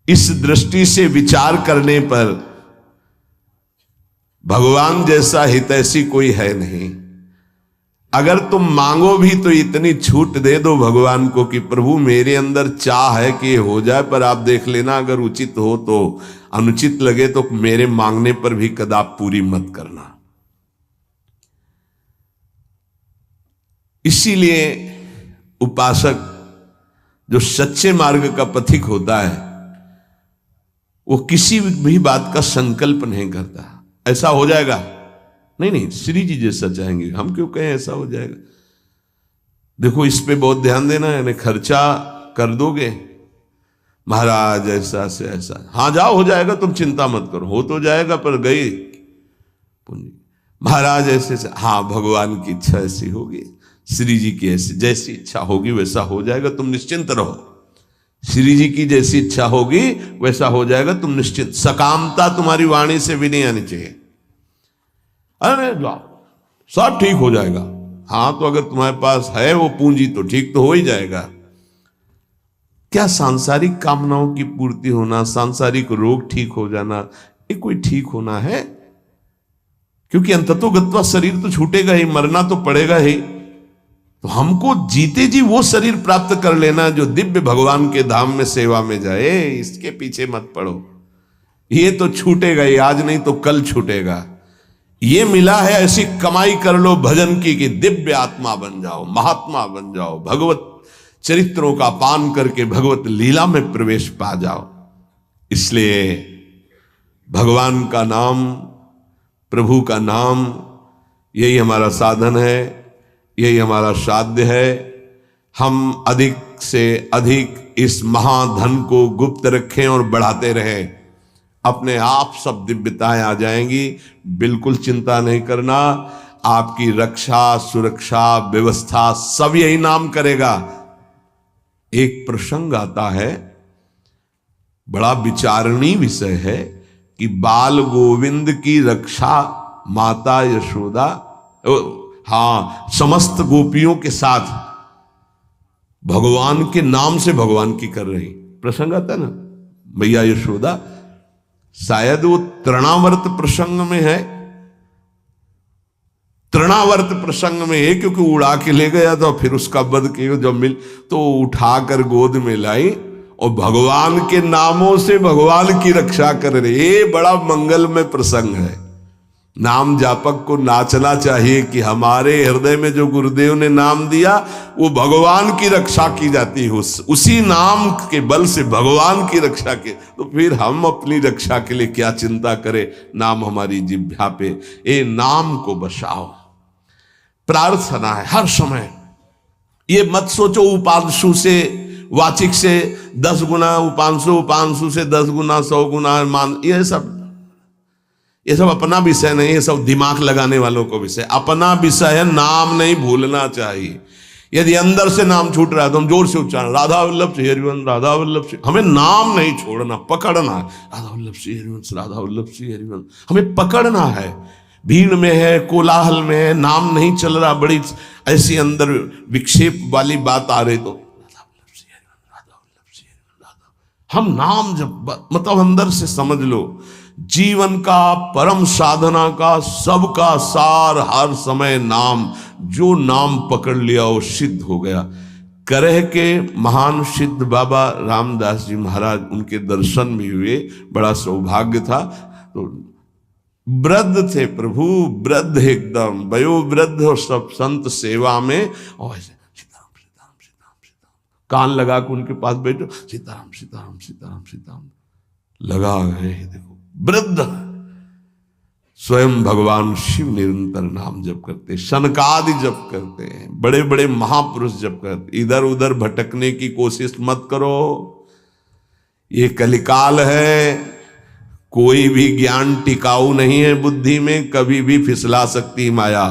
[SPEAKER 1] इस दृष्टि से विचार करने पर भगवान जैसा हितैषी कोई है नहीं। अगर तुम मांगो भी तो इतनी छूट दे दो भगवान को कि प्रभु मेरे अंदर चाह है कि ये हो जाए, पर आप देख लेना अगर उचित हो तो, अनुचित लगे तो मेरे मांगने पर भी कदाप पूरी मत करना। इसीलिए उपासक जो सच्चे मार्ग का पथिक होता है वो किसी भी बात का संकल्प नहीं करता ऐसा हो जाएगा, नहीं श्री जी जैसा चाहेंगे, हम क्यों कहें ऐसा हो जाएगा। देखो इस पे बहुत ध्यान देना है, यानी खर्चा कर दोगे महाराज ऐसा से ऐसा, हाँ जाओ हो जाएगा, तुम चिंता मत करो, हो तो जाएगा, पर गई पूंजी। महाराज ऐसे से, हाँ भगवान की इच्छा ऐसी होगी, श्री जी की ऐसी जैसी इच्छा होगी वैसा हो जाएगा, तुम निश्चिंत रहो। श्री जी की जैसी इच्छा होगी वैसा हो जाएगा, तुम निश्चिंत। सकामता तुम्हारी वाणी से भी नहीं आनी चाहिए। अरे जाओ सब ठीक हो जाएगा। हाँ, तो अगर तुम्हारे पास है वो पूंजी तो ठीक तो हो ही जाएगा। क्या सांसारिक कामनाओं की पूर्ति होना, सांसारिक रोग ठीक हो जाना, ये कोई ठीक होना है? क्योंकि अंततोगत्वा शरीर तो छूटेगा ही, मरना तो पड़ेगा ही। तो हमको जीते जी वो शरीर प्राप्त कर लेना जो दिव्य भगवान के धाम में सेवा में जाए, इसके पीछे मत पड़ो। ये तो छूटेगा ही, आज नहीं तो कल छूटेगा। ये मिला है, ऐसी कमाई कर लो भजन की कि दिव्य आत्मा बन जाओ, महात्मा बन जाओ, भगवत चरित्रों का पान करके भगवत लीला में प्रवेश पा जाओ। इसलिए भगवान का नाम, प्रभु का नाम, यही हमारा साधन है, यही हमारा साध्य है। हम अधिक से अधिक इस महाधन को गुप्त रखें और बढ़ाते रहें, अपने आप सब दिव्यताएं आ जाएंगी। बिल्कुल चिंता नहीं करना, आपकी रक्षा, सुरक्षा, व्यवस्था सब यही नाम करेगा। एक प्रसंग आता है, बड़ा विचारणीय विषय है कि बाल गोविंद की रक्षा माता यशोदा, हाँ, समस्त गोपियों के साथ भगवान के नाम से भगवान की कर रही। प्रसंग आता है ना, मैया यशोदा, शायद वो तृणावर्त प्रसंग में है, तृणावर्त प्रसंग में है, क्योंकि उड़ा के ले गया था, फिर उसका वध किया, जब मिल तो उठाकर गोद में लाई और भगवान के नामों से भगवान की रक्षा कर रही। ये बड़ा मंगलमय प्रसंग है। नाम जापक को नाचना चाहिए कि हमारे हृदय में जो गुरुदेव ने नाम दिया वो भगवान की रक्षा की जाती है, उसी नाम के बल से भगवान की रक्षा के। तो फिर हम अपनी रक्षा के लिए क्या चिंता करें, नाम हमारी जिह्वा पे। ये नाम को बसाओ, प्रार्थना है हर समय। ये मत सोचो उपांशु से, वाचिक से 10 गुना, उपांशु, उपांशु से 10 गुना, 100 गुना मान, ये सब अपना विषय नहीं, ये सब दिमाग लगाने वालों को विषय। अपना विषय है, नाम नहीं भूलना चाहिए। यदि अंदर से नाम छूट रहा है तो हम जोर से उच्चारण, राधा वल्लभ श्री हरिवंश, राधा वल्लभ श्री, हमें नाम नहीं छोड़ना, पकड़ना है। राधा वल्लभ श्री हरिवंश, राधा वल्लभ श्री हरिवंश, हमें पकड़ना है। भीड़ में है, कोलाहल में है, नाम नहीं चल रहा, बड़ी ऐसी अंदर विक्षेप वाली बात आ रही, तो हम नाम जब, मतलब अंदर से समझ लो, जीवन का परम साधना का सबका सार हर समय नाम। जो नाम पकड़ लिया वो सिद्ध हो गया। करह के महान सिद्ध बाबा रामदास जी महाराज, उनके दर्शन भी हुए, बड़ा सौभाग्य था। तो वृद्ध थे प्रभु, वृद्ध एकदम वयोवृद्ध, और सब संत सेवा में, और ऐसे सीताराम सीताराम सीताराम सीताराम, कान लगा के उनके पास बैठो, सीताराम सीताराम सीताराम सीताराम लगा गए। देखो वृद्ध, स्वयं भगवान शिव निरंतर नाम जप करते, शनकादि जप करते हैं, बड़े बड़े महापुरुष जप करते। इधर उधर भटकने की कोशिश मत करो, ये कलिकाल है। कोई भी ज्ञान टिकाऊ नहीं है बुद्धि में, कभी भी फिसला सकती माया।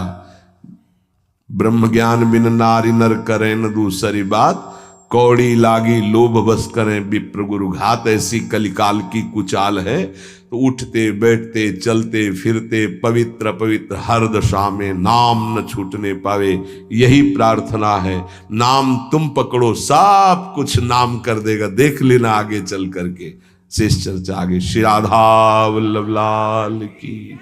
[SPEAKER 1] ब्रह्म ज्ञान बिन नारी नर करें न दूसरी बात, कौड़ी लागी लोभ बस करें विप्र गुरु घात। ऐसी कलिकाल की कुचाल है। तो उठते बैठते चलते फिरते पवित्र पवित्र हर दशा में नाम न छूटने पावे, यही प्रार्थना है। नाम तुम पकड़ो, सब कुछ नाम कर देगा, देख लेना आगे चल करके। शेष चर्चा आगे। श्री राधा वल्लभ लाल की।